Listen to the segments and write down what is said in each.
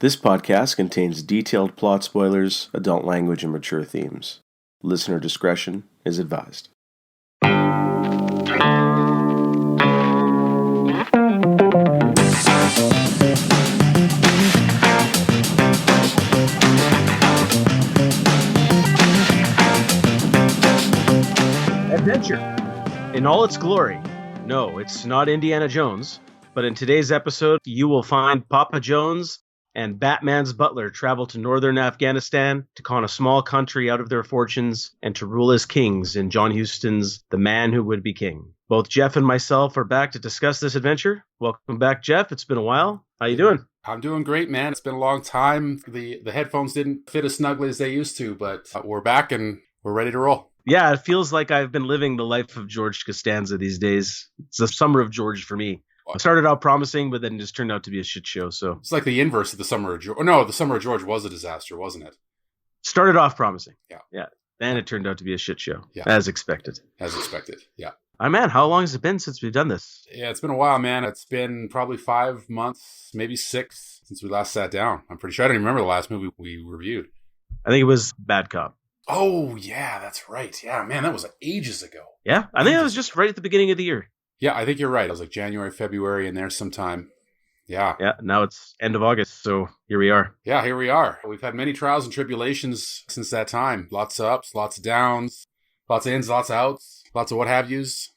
This podcast contains detailed plot spoilers, adult language, and mature themes. Listener discretion is advised. Adventure in all its glory. No, it's not Indiana Jones, but in today's episode, you will find Papa Jones and Batman's butler travel to northern Afghanistan to con a small country out of their fortunes and to rule as kings in John Huston's The Man Who Would Be King. Both Jeff and myself are back to discuss this adventure. Welcome back, Jeff. It's been a while. How you doing? I'm doing great, man. It's been a long time. The headphones didn't fit as snugly as they used to, but we're back and we're ready to roll. Yeah, it feels like I've been living the life of George Costanza these days. It's the summer of George for me. It started out promising, but then just turned out to be a shit show. So it's like the inverse of the summer of George. No, the summer of George was a disaster, wasn't it? Started off promising. Yeah. Then it turned out to be a shit show, Yeah. as expected. Yeah. Man, how long has it been since we've done this? Yeah, it's been a while, man. It's been probably 5 months, maybe 6 since we last sat down. I'm pretty sure I don't even remember the last movie we reviewed. I think it was Bad Cop. Oh, yeah, that's right. Yeah, man, that was ages ago. Yeah, I think it was just right at the beginning of the year. Yeah, I think you're right. It was like January, February, in there sometime. Yeah. Yeah, now it's end of August, so here we are. Yeah, here we are. We've had many trials and tribulations since that time. Lots of ups, lots of downs, lots of ins, lots of outs, lots of what have yous.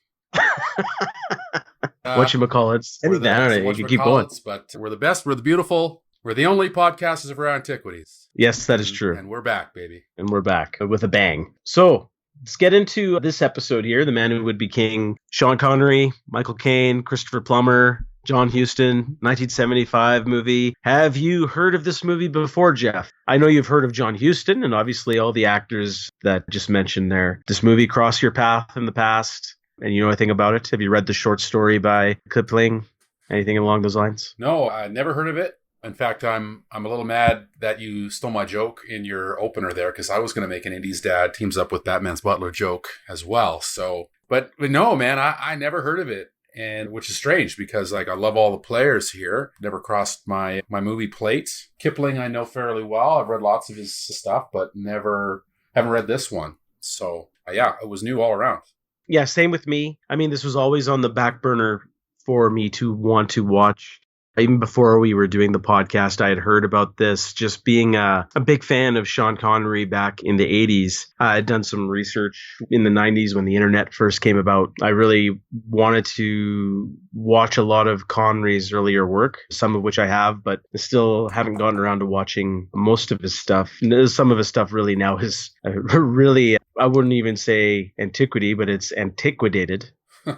Whatchamacallits. I don't know, you can keep going. But we're the best, we're the beautiful, we're the only podcasters of our antiquities. Yes, that is true. And we're back, baby. And we're back with a bang. So let's get into this episode here. The Man Who Would Be King. Sean Connery, Michael Caine, Christopher Plummer, John Huston, 1975 movie. Have you heard of this movie before, Jeff? I know you've heard of John Huston and obviously all the actors that just mentioned there. This movie crossed your path in the past and you know anything about it? Have you read the short story by Kipling? Anything along those lines? No, I never heard of it. In fact, I'm a little mad that you stole my joke in your opener there because I was going to make an Indy's dad teams up with Batman's butler joke as well. So, but no, man, I never heard of it, and which is strange because like I love all the players here. Never crossed my movie plate. Kipling I know fairly well. I've read lots of his stuff, but haven't read this one. So yeah, it was new all around. Yeah, same with me. I mean, this was always on the back burner for me to want to watch. Even before we were doing the podcast, I had heard about this. Just being a big fan of Sean Connery back in the 80s. I had done some research in the 90s when the internet first came about. I really wanted to watch a lot of Connery's earlier work, some of which I have, but still haven't gotten around to watching most of his stuff. Some of his stuff really now is really, I wouldn't even say antiquity, but it's antiquated.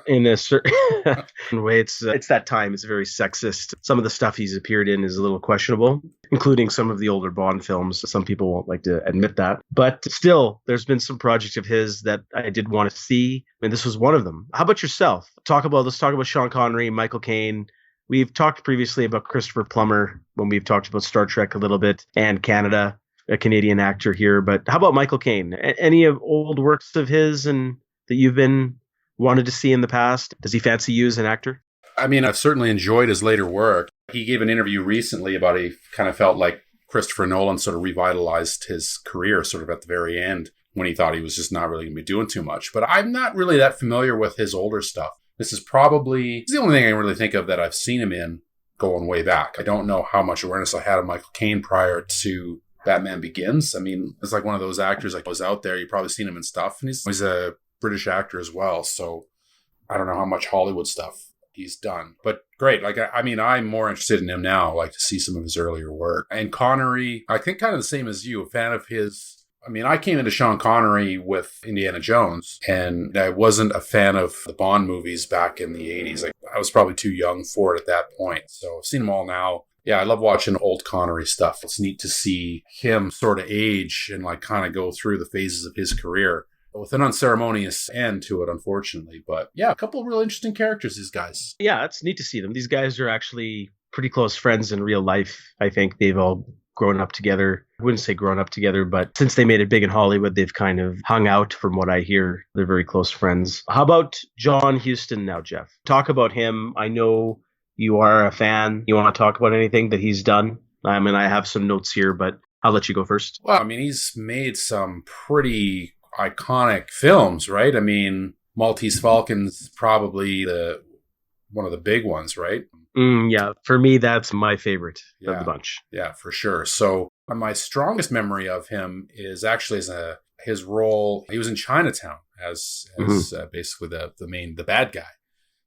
In a certain way, it's that time. It's very sexist. Some of the stuff he's appeared in is a little questionable, including some of the older Bond films. Some people won't like to admit that. But still, there's been some projects of his that I did want to see, and this was one of them. How about yourself? Let's talk about Sean Connery, Michael Caine. We've talked previously about Christopher Plummer when we've talked about Star Trek a little bit, and Canada, a Canadian actor here. But how about Michael Caine? Any of old works of his and that you've been wanted to see in the past? Does he fancy you as an actor? I mean, I've certainly enjoyed his later work. He gave an interview recently about he kind of felt like Christopher Nolan sort of revitalized his career sort of at the very end when he thought he was just not really going to be doing too much. But I'm not really that familiar with his older stuff. This is the only thing I can really think of that I've seen him in going way back. I don't know how much awareness I had of Michael Caine prior to Batman Begins. I mean, it's like one of those actors that was out there. You've probably seen him in stuff. And he's a British actor as well, so I don't know how much Hollywood stuff he's done, but great. Like, I mean, I'm more interested in him now. I like to see some of his earlier work. And Connery, I think kind of the same as you, a fan of his. I mean, I came into Sean Connery with Indiana Jones, and I wasn't a fan of the Bond movies back in the 80s. Like, I was probably too young for it at that point, so I've seen them all now. Yeah, I love watching old Connery stuff. It's neat to see him sort of age and like kind of go through the phases of his career. With an unceremonious end to it, unfortunately. But yeah, a couple of real interesting characters, these guys. Yeah, it's neat to see them. These guys are actually pretty close friends in real life. I think they've all grown up together. I wouldn't say grown up together, but since they made it big in Hollywood, they've kind of hung out from what I hear. They're very close friends. How about John Huston now, Jeff? Talk about him. I know you are a fan. You want to talk about anything that he's done? I mean, I have some notes here, but I'll let you go first. Well, I mean, he's made some pretty iconic films, right? I mean, Maltese Falcon's probably one of the big ones, right? Yeah, for me, that's my favorite of Yeah. the bunch. Yeah, for sure. So my strongest memory of him is actually as his role. He was in Chinatown as basically the bad guy.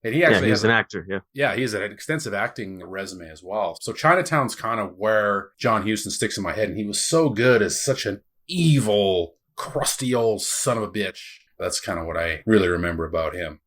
And he actually he's an actor. Yeah. Yeah, he has an extensive acting resume as well. So Chinatown's kind of where John Huston sticks in my head. And he was so good as such an evil, crusty old son of a bitch. That's kind of what I really remember about him.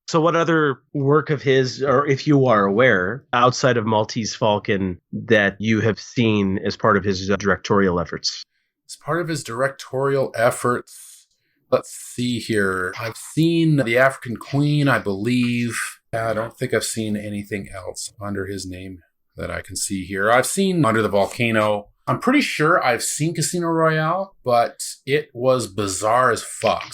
So what other work of his, or if you are aware, outside of Maltese Falcon, that you have seen as part of his directorial efforts? As part of his directorial efforts, let's see here. I've seen The African Queen, I believe. I don't think I've seen anything else under his name that I can see here. I've seen Under the Volcano. I'm pretty sure I've seen Casino Royale, but it was bizarre as fuck.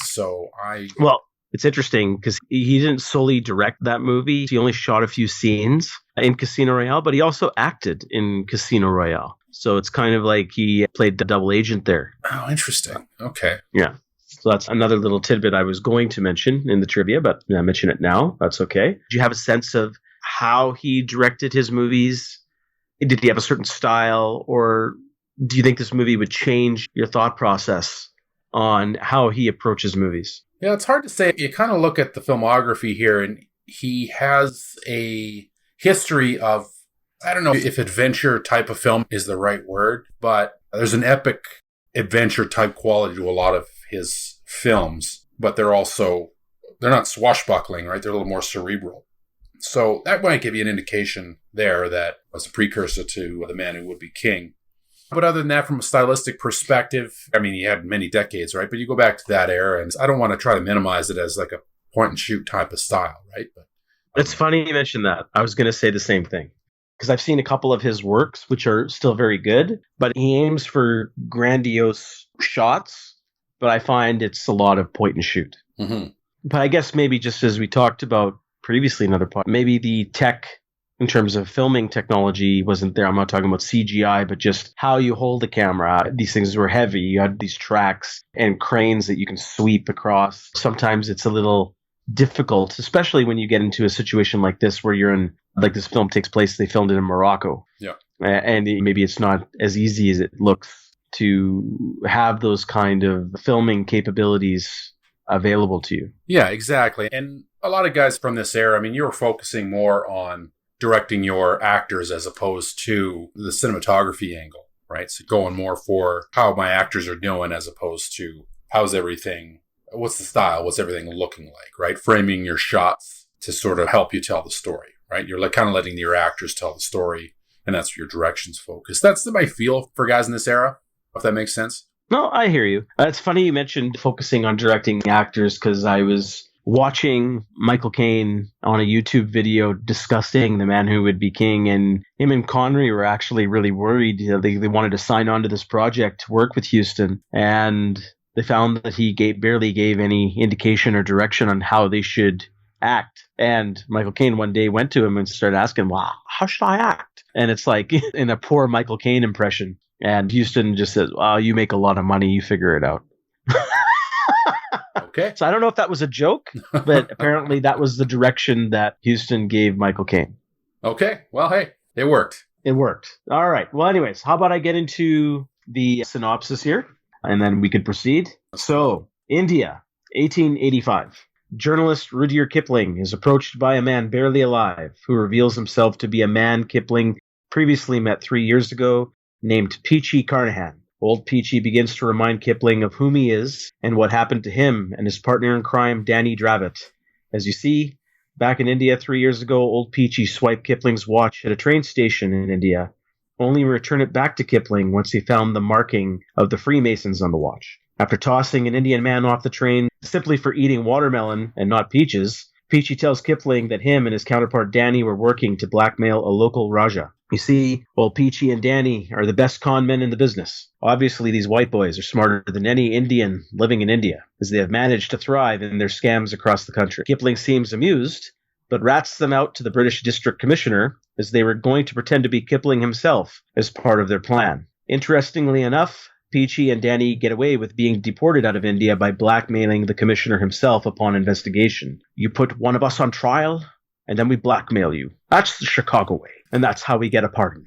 Well, it's interesting because he didn't solely direct that movie. He only shot a few scenes in Casino Royale, but he also acted in Casino Royale. So it's kind of like he played the double agent there. Oh, interesting. Okay. Yeah. So that's another little tidbit I was going to mention in the trivia, but I mention it now. That's okay. Do you have a sense of how he directed his movies? Did he have a certain style, or do you think this movie would change your thought process on how he approaches movies? Yeah, it's hard to say. You kind of look at the filmography here, and he has a history of, I don't know if adventure type of film is the right word, but there's an epic adventure type quality to a lot of his films, but they're not swashbuckling, right? They're a little more cerebral. So that might give you an indication there that was a precursor to The Man Who Would Be King. But other than that, from a stylistic perspective, I mean, he had many decades, right? But you go back to that era, and I don't want to try to minimize it as like a point and shoot type of style, right? But it's funny you mentioned that. I was going to say the same thing. Because I've seen a couple of his works, which are still very good, but he aims for grandiose shots, but I find it's a lot of point and shoot. Mm-hmm. But I guess maybe just as we talked about previously in another part, maybe the tech in terms of filming technology wasn't there. I'm not talking about CGI, but just how you hold the camera. These things were heavy. You had these tracks and cranes that you can sweep across. Sometimes it's a little difficult, especially when you get into a situation like this where you're in, like this film takes place, they filmed it in Morocco. Yeah. And maybe it's not as easy as it looks to have those kind of filming capabilities available to you. Yeah, exactly. And a lot of guys from this era, I mean, you were focusing more on directing your actors as opposed to the cinematography angle, right? So going more for how my actors are doing as opposed to how's everything, what's the style, what's everything looking like, right? Framing your shots to sort of help you tell the story, right? You're like kind of letting your actors tell the story, and that's where your direction's focused. That's my feel for guys in this era, if that makes sense. No, I hear you. It's funny you mentioned focusing on directing actors because I was watching Michael Caine on a YouTube video discussing The Man Who Would Be King, and him and Connery were actually really worried. They wanted to sign on to this project to work with Huston, and they found that he barely gave any indication or direction on how they should act. And Michael Caine one day went to him and started asking, "Wow, how should I act?" And it's like in a poor Michael Caine impression. And Huston just says, "Well, you make a lot of money, you figure it out." Okay. So I don't know if that was a joke, but apparently that was the direction that Huston gave Michael Caine. Okay. Well, hey, it worked. It worked. All right. Well, anyways, how about I get into the synopsis here, and then we could proceed. So, India, 1885. Journalist Rudyard Kipling is approached by a man barely alive who reveals himself to be a man Kipling previously met 3 years ago, named Peachy Carnahan. Old Peachy begins to remind Kipling of whom he is and what happened to him and his partner in crime, Danny Dravit. As you see, back in India 3 years ago, Old Peachy swiped Kipling's watch at a train station in India, only to return it back to Kipling once he found the marking of the Freemasons on the watch. After tossing an Indian man off the train simply for eating watermelon and not peaches, Peachy tells Kipling that him and his counterpart Danny were working to blackmail a local Raja. You see, Old Peachy and Danny are the best con men in the business. Obviously, these white boys are smarter than any Indian living in India, as they have managed to thrive in their scams across the country. Kipling seems amused, but rats them out to the British District Commissioner, as they were going to pretend to be Kipling himself as part of their plan. Interestingly enough, Peachy and Danny get away with being deported out of India by blackmailing the commissioner himself upon investigation. You put one of us on trial, and then we blackmail you. That's the Chicago way, and that's how we get a pardon.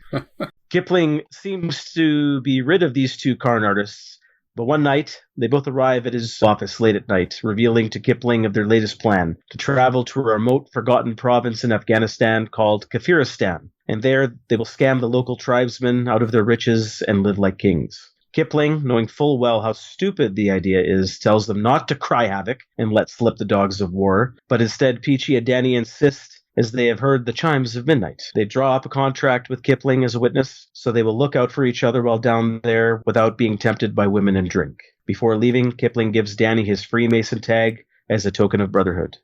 Kipling seems to be rid of these two con artists, but one night, they both arrive at his office late at night, revealing to Kipling of their latest plan, to travel to a remote, forgotten province in Afghanistan called Kafiristan, and there they will scam the local tribesmen out of their riches and live like kings. Kipling, knowing full well how stupid the idea is, tells them not to cry havoc and let slip the dogs of war, but instead Peachy and Danny insist, as they have heard the chimes of midnight. They draw up a contract with Kipling as a witness, so they will look out for each other while down there without being tempted by women and drink. Before leaving, Kipling gives Danny his Freemason tag as a token of brotherhood.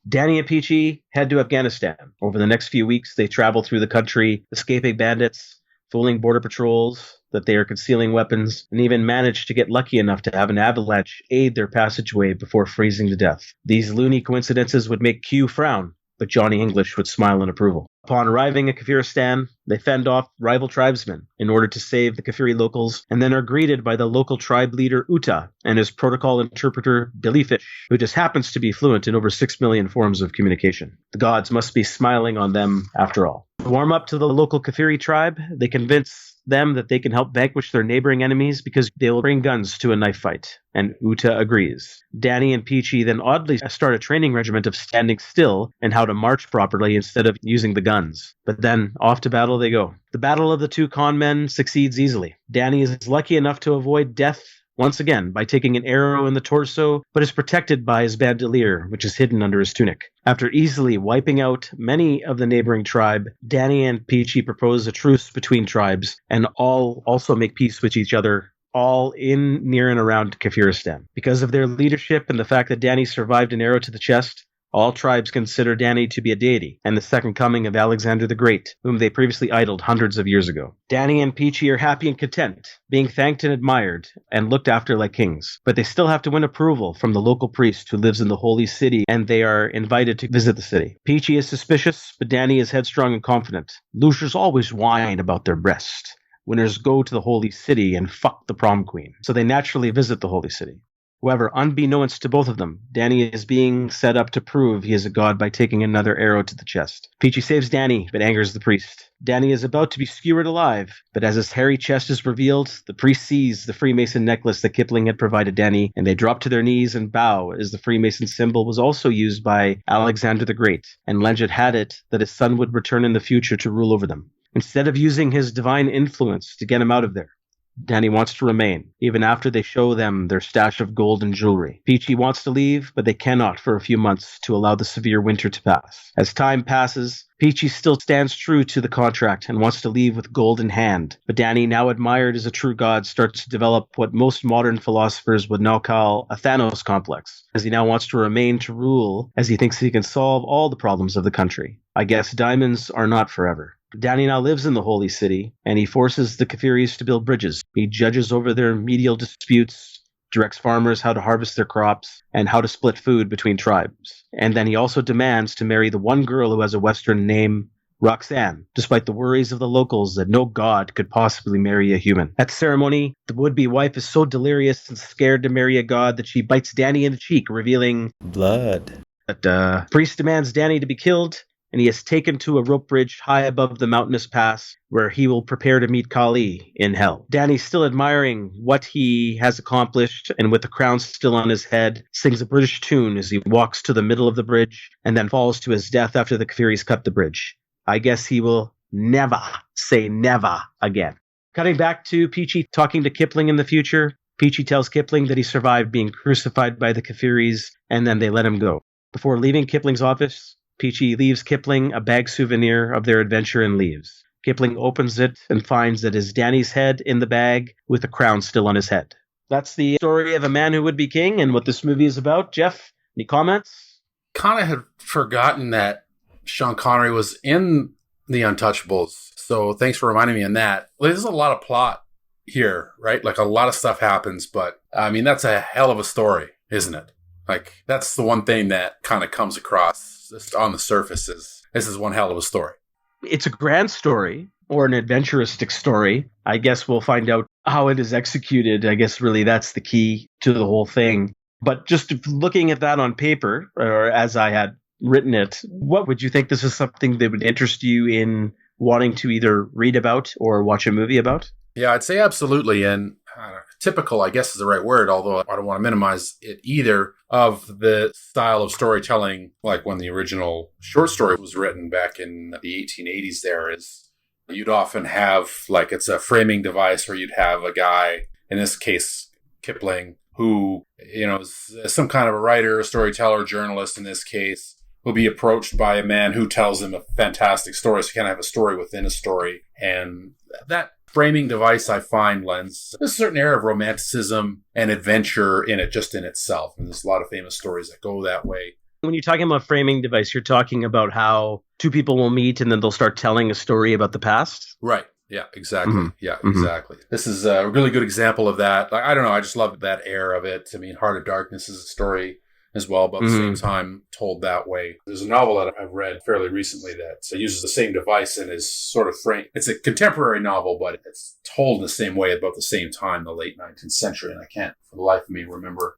Danny and Peachy head to Afghanistan. Over the next few weeks, they travel through the country, escaping bandits, fooling border patrols that they are concealing weapons, and even manage to get lucky enough to have an avalanche aid their passageway before freezing to death. These loony coincidences would make Q frown, but Johnny English would smile in approval. Upon arriving at Kafiristan, they fend off rival tribesmen in order to save the Kafiri locals, and then are greeted by the local tribe leader Uta and his protocol interpreter Billy Fish, who just happens to be fluent in over 6 million forms of communication. The gods must be smiling on them after all. To warm up to the local Kafiri tribe, they convince them that they can help vanquish their neighboring enemies because they will bring guns to a knife fight, and Uta agrees. Danny and Peachy then oddly start a training regiment of standing still and how to march properly instead of using the guns. But then off to battle they go. The battle of the two con men succeeds easily. Danny is lucky enough to avoid death once again by taking an arrow in the torso, but is protected by his bandolier, which is hidden under his tunic. After easily wiping out many of the neighboring tribe, Danny and Peachy propose a truce between tribes, and all also make peace with each other, all in, near, and around Kafiristan. Because of their leadership and the fact that Danny survived an arrow to the chest, all tribes consider Danny to be a deity, and the second coming of Alexander the Great, whom they previously idoled hundreds of years ago. Danny and Peachy are happy and content, being thanked and admired, and looked after like kings. But they still have to win approval from the local priest who lives in the holy city, and they are invited to visit the city. Peachy is suspicious, but Danny is headstrong and confident. Losers always whine about their breast. Winners go to the holy city and fuck the prom queen. So they naturally visit the holy city. However, unbeknownst to both of them, Danny is being set up to prove he is a god by taking another arrow to the chest. Peachy saves Danny, but angers the priest. Danny is about to be skewered alive, but as his hairy chest is revealed, the priest sees the Freemason necklace that Kipling had provided Danny, and they drop to their knees and bow, as the Freemason symbol was also used by Alexander the Great, and legend had it that his son would return in the future to rule over them. Instead of using his divine influence to get him out of there, Danny wants to remain, even after they show them their stash of gold and jewelry. Peachy wants to leave, but they cannot for a few months to allow the severe winter to pass. As time passes, Peachy still stands true to the contract and wants to leave with gold in hand. But Danny, now admired as a true god, starts to develop what most modern philosophers would now call a Thanos complex, as he now wants to remain to rule, as he thinks he can solve all the problems of the country. I guess diamonds are not forever. Danny now lives in the holy city, and he forces the Kafiris to build bridges. He judges over their medial disputes, directs farmers how to harvest their crops, and how to split food between tribes. And then he also demands to marry the one girl who has a Western name, Roxanne, despite the worries of the locals that no god could possibly marry a human. At the ceremony, the would-be wife is so delirious and scared to marry a god that she bites Danny in the cheek, revealing blood. But priest demands Danny to be killed, and he is taken to a rope bridge high above the mountainous pass where he will prepare to meet Kali in hell. Danny, still admiring what he has accomplished and with the crown still on his head, sings a British tune as he walks to the middle of the bridge and then falls to his death after the Kafiris cut the bridge. I guess he will never say never again. Cutting back to Peachy talking to Kipling in the future, Peachy tells Kipling that he survived being crucified by the Kafiris, and then they let him go. Before leaving Kipling's office, Peachy leaves Kipling a bag souvenir of their adventure and leaves. Kipling opens it and finds that is Danny's head in the bag with the crown still on his head. That's the story of a man who would be king and what this movie is about. Jeff, any comments? Kind of had forgotten that Sean Connery was in The Untouchables, so thanks for reminding me on that. There's a lot of plot here, right? Like a lot of stuff happens, but I mean, that's a hell of a story, isn't it? Like, that's the one thing that kind of comes across just on the surface is this is one hell of a story. It's a grand story or an adventuristic story. I guess we'll find out how it is executed. I guess really that's the key to the whole thing. But just looking at that on paper, or as I had written it, what would you think this is something that would interest you in wanting to either read about or watch a movie about? Yeah, I'd say absolutely. And typical, I guess, is the right word, although I don't want to minimize it either, of the style of storytelling, like when the original short story was written back in the 1880s there, is you'd often have, like, it's a framing device where you'd have a guy, in this case, Kipling, who, is some kind of a writer, a storyteller, journalist in this case, will be approached by a man who tells him a fantastic story. So you kind of have a story within a story. And that framing device, I find, lends a certain air of romanticism and adventure in it, just in itself. And there's a lot of famous stories that go that way. When you're talking about framing device, you're talking about how two people will meet and then they'll start telling a story about the past? Right. Yeah, exactly. Mm-hmm. Yeah, exactly. This is a really good example of that. I don't know. I just love that air of it. I mean, Heart of Darkness is a story as well, but at the same time told that way. There's a novel that I've read fairly recently that uses the same device and is sort of framed. It's a contemporary novel, but it's told in the same way about the same time, the late 19th century. And I can't, for the life of me, remember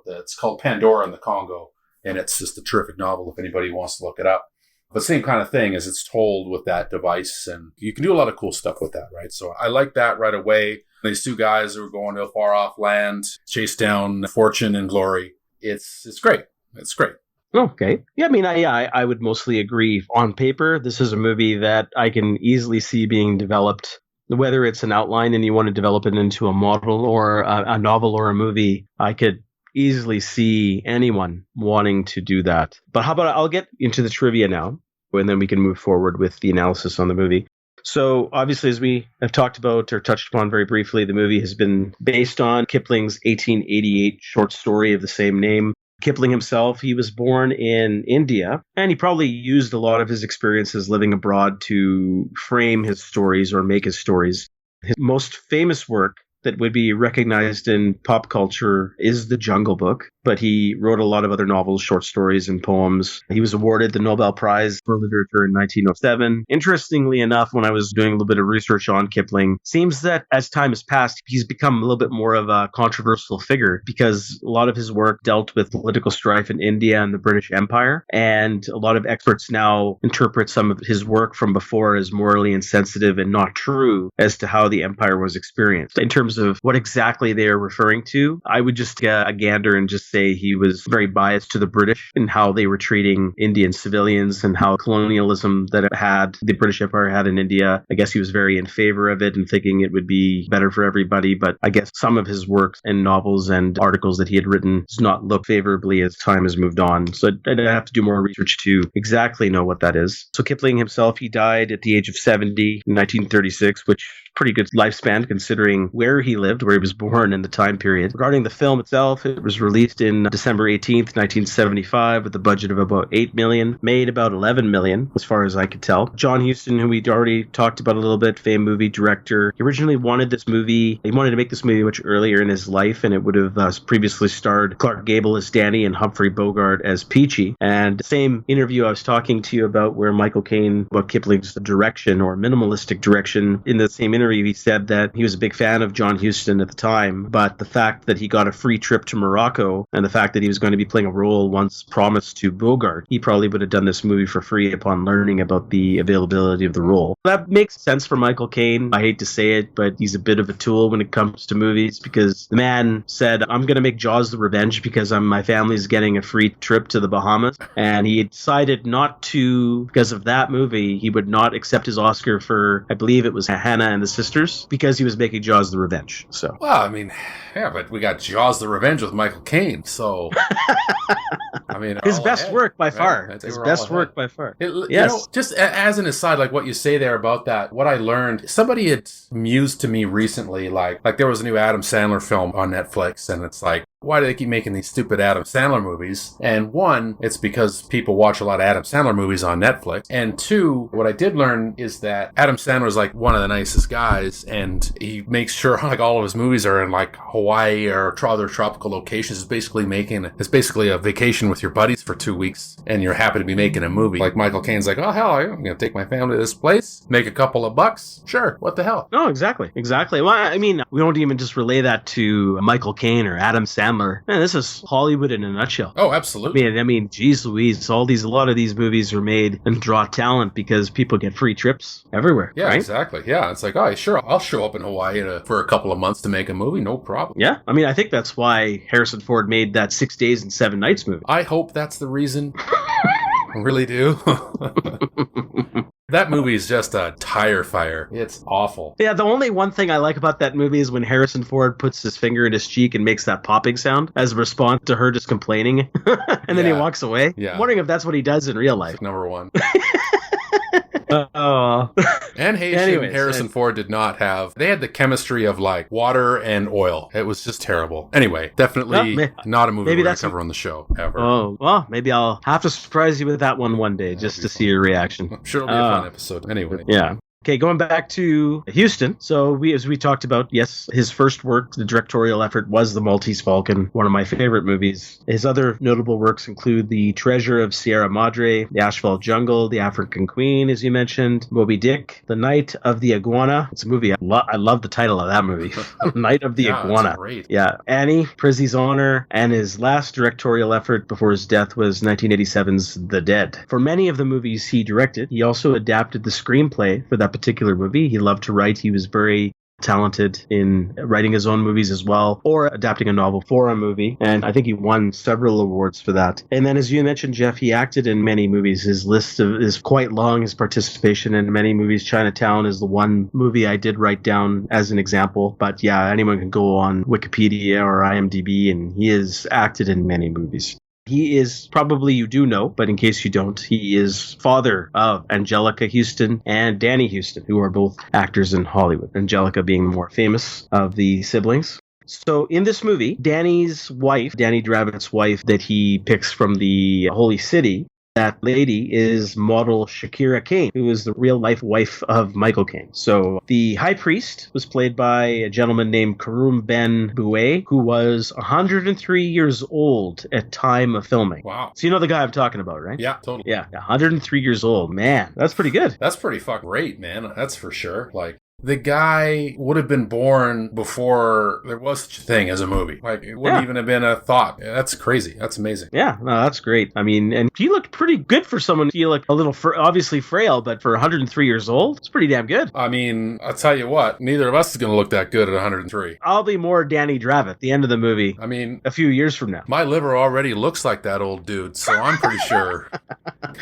it's called Pandora in the Congo. And it's just a terrific novel if anybody wants to look it up. But same kind of thing as it's told with that device. And you can do a lot of cool stuff with that, right? So I like that right away. These two guys who are going to a far off land, chase down fortune and glory. It's great. It's great. Okay. Yeah, I mean, I would mostly agree. On paper, this is a movie that I can easily see being developed, whether it's an outline and you want to develop it into a model or a novel or a movie. I could easily see anyone wanting to do that. But how about I'll get into the trivia now, and then we can move forward with the analysis on the movie. So obviously, as we have talked about or touched upon very briefly, the movie has been based on Kipling's 1888 short story of the same name. Kipling himself, he was born in India, and he probably used a lot of his experiences living abroad to frame his stories or make his stories. His most famous work that would be recognized in pop culture is The Jungle Book, but he wrote a lot of other novels, short stories, and poems. He was awarded the Nobel Prize for Literature in 1907. Interestingly enough, when I was doing a little bit of research on Kipling, seems that as time has passed, he's become a little bit more of a controversial figure because a lot of his work dealt with political strife in India and the British Empire, and a lot of experts now interpret some of his work from before as morally insensitive and not true as to how the empire was experienced. In terms of what exactly they are referring to, I would just get a gander and just say he was very biased to the British and how they were treating Indian civilians and how colonialism that the British Empire had in India. I guess he was very in favor of it and thinking it would be better for everybody. But I guess some of his works and novels and articles that he had written does not look favorably as time has moved on. So I'd have to do more research to exactly know what that is. So Kipling himself, he died at the age of 70 in 1936, which pretty good lifespan considering where he lived, where he was born in the time period. Regarding the film itself, it was released in December 18th, 1975 with a budget of about $8 million, made about $11 million as far as I could tell. John Huston, who we'd already talked about a little bit, famed movie director, he originally wanted to make this movie much earlier in his life, and it would have previously starred Clark Gable as Danny and Humphrey Bogart as Peachy. And the same interview I was talking to you about where Michael Caine, about Kipling's direction or minimalistic direction, in the same interview he said that he was a big fan of John Huston at the time, but the fact that he got a free trip to Morocco and the fact that he was going to be playing a role once promised to Bogart, he probably would have done this movie for free upon learning about the availability of the role. That makes sense for Michael Caine. I hate to say it, but he's a bit of a tool when it comes to movies because the man said, I'm going to make Jaws the Revenge because my family's getting a free trip to the Bahamas. And he decided not to, because of that movie, he would not accept his Oscar for, I believe it was Hannah and the Sisters, because he was making Jaws the Revenge. So, well, I mean, yeah, but we got Jaws the Revenge with Michael Caine, so I mean, his best work by far. Right? His best work by far. Yes. Just as an aside, like what you say there about that, what I learned, somebody had mused to me recently, like there was a new Adam Sandler film on Netflix, and it's like, why do they keep making these stupid Adam Sandler movies? And one, it's because people watch a lot of Adam Sandler movies on Netflix. And two, what I did learn is that Adam Sandler is like one of the nicest guys, and he makes sure like all of his movies are in like Hawaii or other tropical locations. It's basically a vacation with your buddies for 2 weeks, and you're happy to be making a movie. Like Michael Caine's like, oh hell, I'm going to take my family to this place, make a couple of bucks. Sure, what the hell? No, exactly. Well, I mean, we don't even just relay that to Michael Caine or Adam Sandler. Man, this is Hollywood in a nutshell. Oh, absolutely. I mean, geez Louise, a lot of these movies are made and draw talent because people get free trips everywhere. Yeah, right? Exactly. Yeah, it's like, oh, sure, I'll show up in Hawaii for a couple of months to make a movie, no problem. Yeah, I mean, I think that's why Harrison Ford made that 6 Days and 7 Nights movie. I hope that's the reason. I really do. That movie is just a tire fire. It's awful. Yeah, the only one thing I like about that movie is when Harrison Ford puts his finger in his cheek and makes that popping sound as a response to her just complaining. And then he walks away. Yeah. I'm wondering if that's what he does in real life. Number one. Oh. And Harrison Ford did not have... They had the chemistry of like water and oil. It was just terrible. Anyway, definitely not a movie we're going to cover on the show ever. Oh, well, maybe I'll have to surprise you with that one day just to see your reaction. I'm sure it'll be a fun episode. Anyway. Yeah. Okay, going back to Huston. So as we talked about, yes, his first work, the directorial effort, was The Maltese Falcon, one of my favorite movies. His other notable works include The Treasure of Sierra Madre, The Asphalt Jungle, The African Queen, as you mentioned, Moby Dick, The Night of the Iguana. It's a movie. I love the title of that movie. Night of the Iguana. That's great. Yeah. Annie, Prizzi's Honor, and his last directorial effort before his death was 1987's The Dead. For many of the movies he directed, he also adapted the screenplay for that particular movie. He loved to write. He was very talented in writing his own movies as well, or adapting a novel for a movie. And I think he won several awards for that. And then, as you mentioned, Jeff, he acted in many movies. His list is quite long, his participation in many movies. Chinatown is the one movie I did write down as an example. But yeah, anyone can go on Wikipedia or IMDb, and he has acted in many movies. He is, probably you do know, but in case you don't, he is father of Angelica Huston and Danny Huston, who are both actors in Hollywood. Angelica being the more famous of the siblings. So in this movie, Danny's wife, Danny Dravitt's wife that he picks from the Holy City, that lady is model Shakira Caine, who is the real-life wife of Michael Caine. So the high priest was played by a gentleman named Karum Ben Bouet, who was 103 years old at time of filming. Wow. So you know the guy I'm talking about, right? Yeah, totally. Yeah, 103 years old. Man, that's pretty good. That's pretty fucking great, man. That's for sure. Like, the guy would have been born before there was such a thing as a movie. Like, it wouldn't even have been a thought. Yeah, that's crazy. That's amazing. Yeah, no, that's great. I mean, and he looked pretty good for someone. He looked a little, obviously frail, but for 103 years old, it's pretty damn good. I mean, I'll tell you what, neither of us is going to look that good at 103. I'll be more Danny Dravitt at the end of the movie. I mean, a few years from now. My liver already looks like that old dude, so I'm pretty sure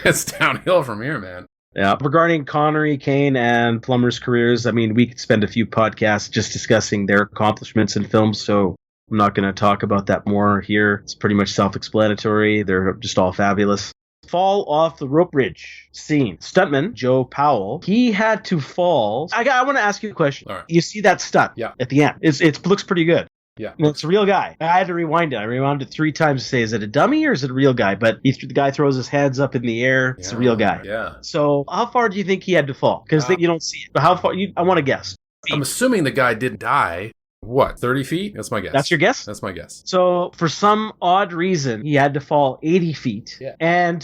it's downhill from here, man. Yeah. Regarding Connery, Caine, and Plummer's careers, I mean, we could spend a few podcasts just discussing their accomplishments in films, so I'm not going to talk about that more here. It's pretty much self-explanatory. They're just all fabulous. Fall off the rope bridge scene. Stuntman Joe Powell, he had to fall. I want to ask you a question. All right. You see that stunt at the end. It looks pretty good. Yeah. And it's a real guy. I had to rewind it. I rewound it 3 times to say, is it a dummy or is it a real guy? But the guy throws his hands up in the air. It's a real guy. Yeah. So how far do you think he had to fall? Because you don't see it. But how far? I want to guess. I'm assuming the guy didn't die. What, 30 feet? That's my guess. That's your guess? That's my guess. So for some odd reason, he had to fall 80 feet. Yeah. And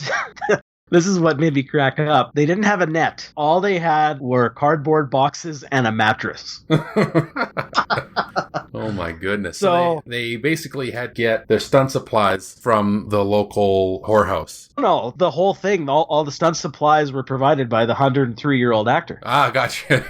this is what made me crack up. They didn't have a net. All they had were cardboard boxes and a mattress. Oh my goodness. So they basically had to get their stunt supplies from the local whorehouse. No, the whole thing, all the stunt supplies were provided by the 103-year-old actor. Ah, gotcha.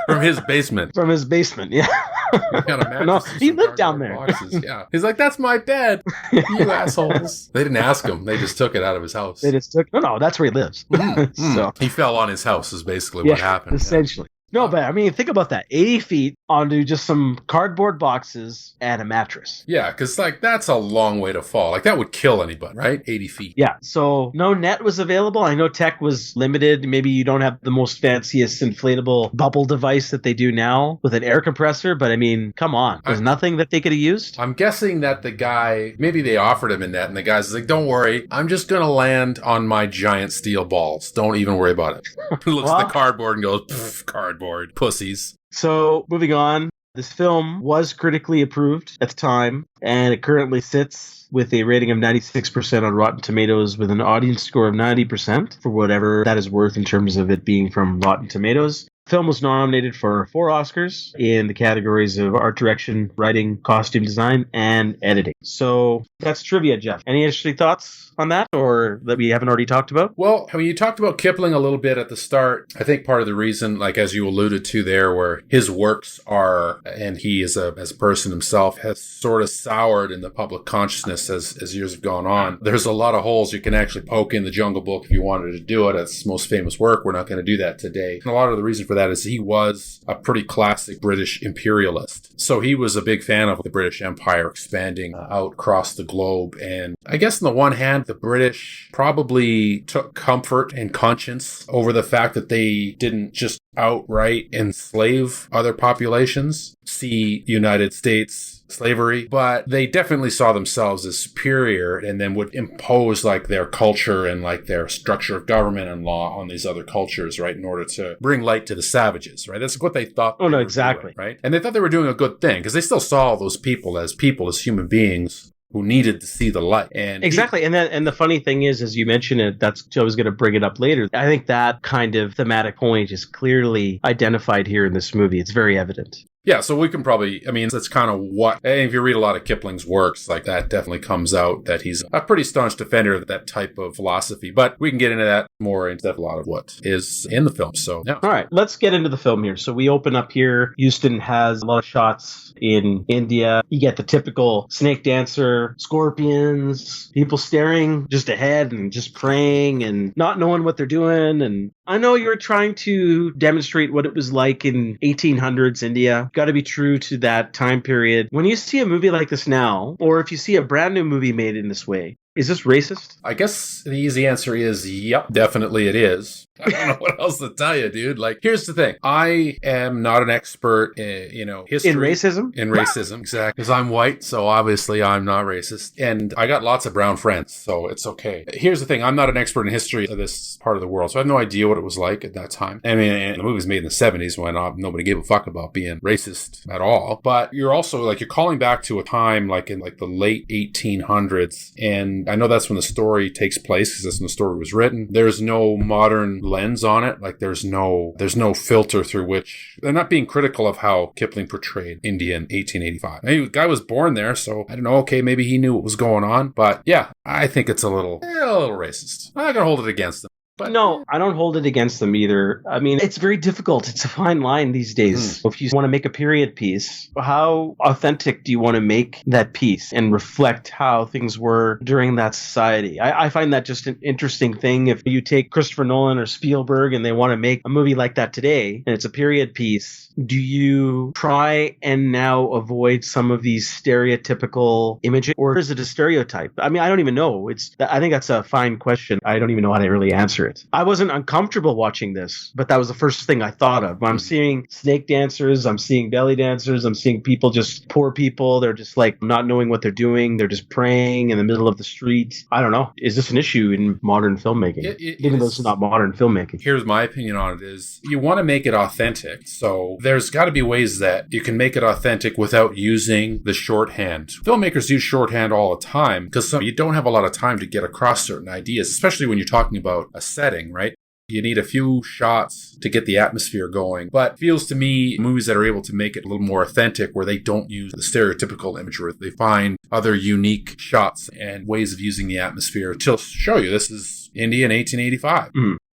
From his basement. From his basement, yeah. He got a mattress. No, he lived down there. Boxes. Yeah. He's like, that's my bed. You assholes. They didn't ask him. They just took it out of his house. They just took, no, that's where he lives. So he fell on his house is basically what happened. Essentially. No, but I mean, think about that. 80 feet onto just some cardboard boxes and a mattress. Yeah, because like that's a long way to fall. Like that would kill anybody, right? 80 feet. Yeah, so no net was available. I know tech was limited. Maybe you don't have the most fanciest inflatable bubble device that they do now with an air compressor, but I mean, come on. There's nothing that they could have used? I'm guessing that the guy, maybe they offered him a net, and the guy's like, don't worry, I'm just going to land on my giant steel balls. Don't even worry about it. Looks at the cardboard and goes, pff, cardboard, pussies. So, moving on, this film was critically approved at the time, and it currently sits with a rating of 96% on Rotten Tomatoes with an audience score of 90% for whatever that is worth in terms of it being from Rotten Tomatoes. The film was nominated for 4 Oscars in the categories of art direction, writing, costume design, and editing. So that's trivia, Jeff. Any interesting thoughts on that or that we haven't already talked about? Well, I mean, you talked about Kipling a little bit at the start. I think part of the reason, like as you alluded to there, where his works are, and he as a person himself has sort of soured in the public consciousness as years have gone on. There's a lot of holes you can actually poke in the Jungle Book if you wanted to do it. That's his most famous work. We're not going to do that today. And a lot of the reason for that is he was a pretty classic British imperialist. So he was a big fan of the British Empire expanding out across the globe. And I guess on the one hand, the British probably took comfort and conscience over the fact that they didn't just outright enslave other populations. See United States slavery, but they definitely saw themselves as superior and then would impose like their culture and like their structure of government and law on these other cultures, right, in order to bring light to the savages, right? That's what they thought. Oh, no, exactly. Doing, right? And they thought they were doing a good thing because they still saw those people, as human beings who needed to see the light. And exactly. And the funny thing is, as you mentioned it, that's I was going to bring it up later. I think that kind of thematic point is clearly identified here in this movie. It's very evident. Yeah, so we can probably, I mean, that's kind of what, and if you read a lot of Kipling's works, like that definitely comes out that he's a pretty staunch defender of that type of philosophy. But we can get into that more into a lot of what is in the film. So, yeah. All right, let's get into the film here. So we open up here. Huston has a lot of shots in India. You get the typical snake dancer, scorpions, people staring just ahead and just praying and not knowing what they're doing. And I know you're trying to demonstrate what it was like in 1800s India. Got to be true to that time period. When you see a movie like this now, or if you see a brand new movie made in this way, is this racist? I guess the easy answer is, yep, definitely it is. I don't know what else to tell you, dude. Like, here's the thing. I am not an expert in, history. In racism? In racism, exactly. Because I'm white, so obviously I'm not racist. And I got lots of brown friends, so it's okay. Here's the thing. I'm not an expert in history of this part of the world, so I have no idea what it was like at that time. I mean, the movie was made in the 70s when nobody gave a fuck about being racist at all. But you're also, you're calling back to a time in the late 1800s, and I know that's when the story takes place because that's when the story was written. There's no modern lens on it. There's no filter through which they're not being critical of how Kipling portrayed India in 1885. The guy was born there, so I don't know. Okay, maybe he knew what was going on, but yeah, I think it's a little racist. I'm not gonna hold it against him. But no, I don't hold it against them either. I mean, it's very difficult. It's a fine line these days. If you want to make a period piece, how authentic do you want to make that piece and reflect how things were during that society? I find that just an interesting thing. If you take Christopher Nolan or Spielberg and they want to make a movie like that today, and it's a period piece, do you try and now avoid some of these stereotypical images, or is it a stereotype? I mean, I don't even know. I think that's a fine question. I don't even know how to really answer it. I wasn't uncomfortable watching this, but that was the first thing I thought of. I'm seeing snake dancers, I'm seeing belly dancers, I'm seeing people, just poor people. They're just not knowing what they're doing. They're just praying in the middle of the street. I don't know. Is this an issue in modern filmmaking? Even though it's not modern filmmaking. Here's my opinion on it is you want to make it authentic. So there's got to be ways that you can make it authentic without using the shorthand. Filmmakers use shorthand all the time because you don't have a lot of time to get across certain ideas, especially when you're talking about a setting, right? You need a few shots to get the atmosphere going. But it feels to me movies that are able to make it a little more authentic where they don't use the stereotypical imagery. They find other unique shots and ways of using the atmosphere to show you this is India in 1885.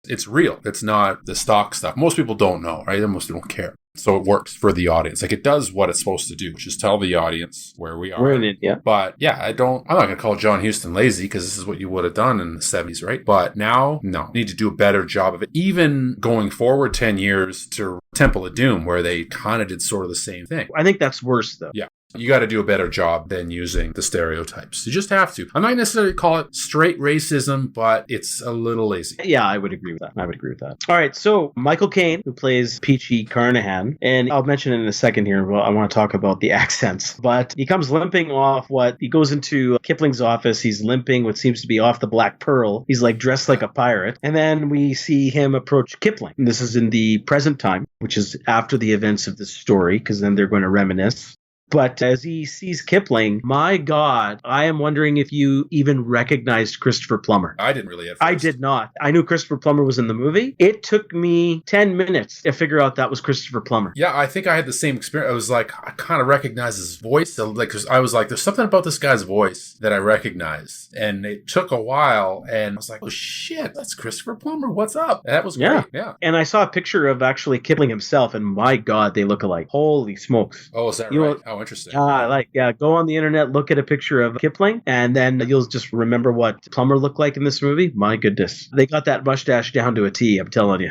It's real. It's not the stock stuff. Most people don't know, right? Most people don't care. So it works for the audience. Like, it does what it's supposed to do, which is tell the audience where we are. We're in it, yeah. But yeah, I'm not going to call John Huston lazy, because this is what you would have done in the 70s, right? But now, no, need to do a better job of it. Even going forward 10 years to Temple of Doom, where they kind of did sort of the same thing. I think that's worse, though. Yeah. You got to do a better job than using the stereotypes. You just have to. I'm not necessarily call it straight racism, but it's a little lazy. Yeah, I would agree with that. All right, so Michael Caine, who plays Peachy Carnahan, and I'll mention it in a second here. Well, I want to talk about the accents, but he comes limping off he goes into Kipling's office. He's limping what seems to be off the Black Pearl. He's like dressed like a pirate. And then we see him approach Kipling. And this is in the present time, which is after the events of the story, because then they're going to reminisce. But as he sees Kipling, my God, I am wondering if you even recognized Christopher Plummer. I didn't really at first. I did not. I knew Christopher Plummer was in the movie. It took me 10 minutes to figure out that was Christopher Plummer. Yeah, I think I had the same experience. I was like, I kind of recognized his voice. Cause I was like, there's something about this guy's voice that I recognize. And it took a while. And I was like, oh shit, that's Christopher Plummer. What's up? And that was great. Yeah. And I saw a picture of actually Kipling himself. And my God, they look alike. Holy smokes. Oh, is that right? Oh, interesting. Go on the internet, look at a picture of Kipling, and then you'll just remember what Plummer looked like in this movie. My goodness. They got that mustache down to a T, I'm telling you.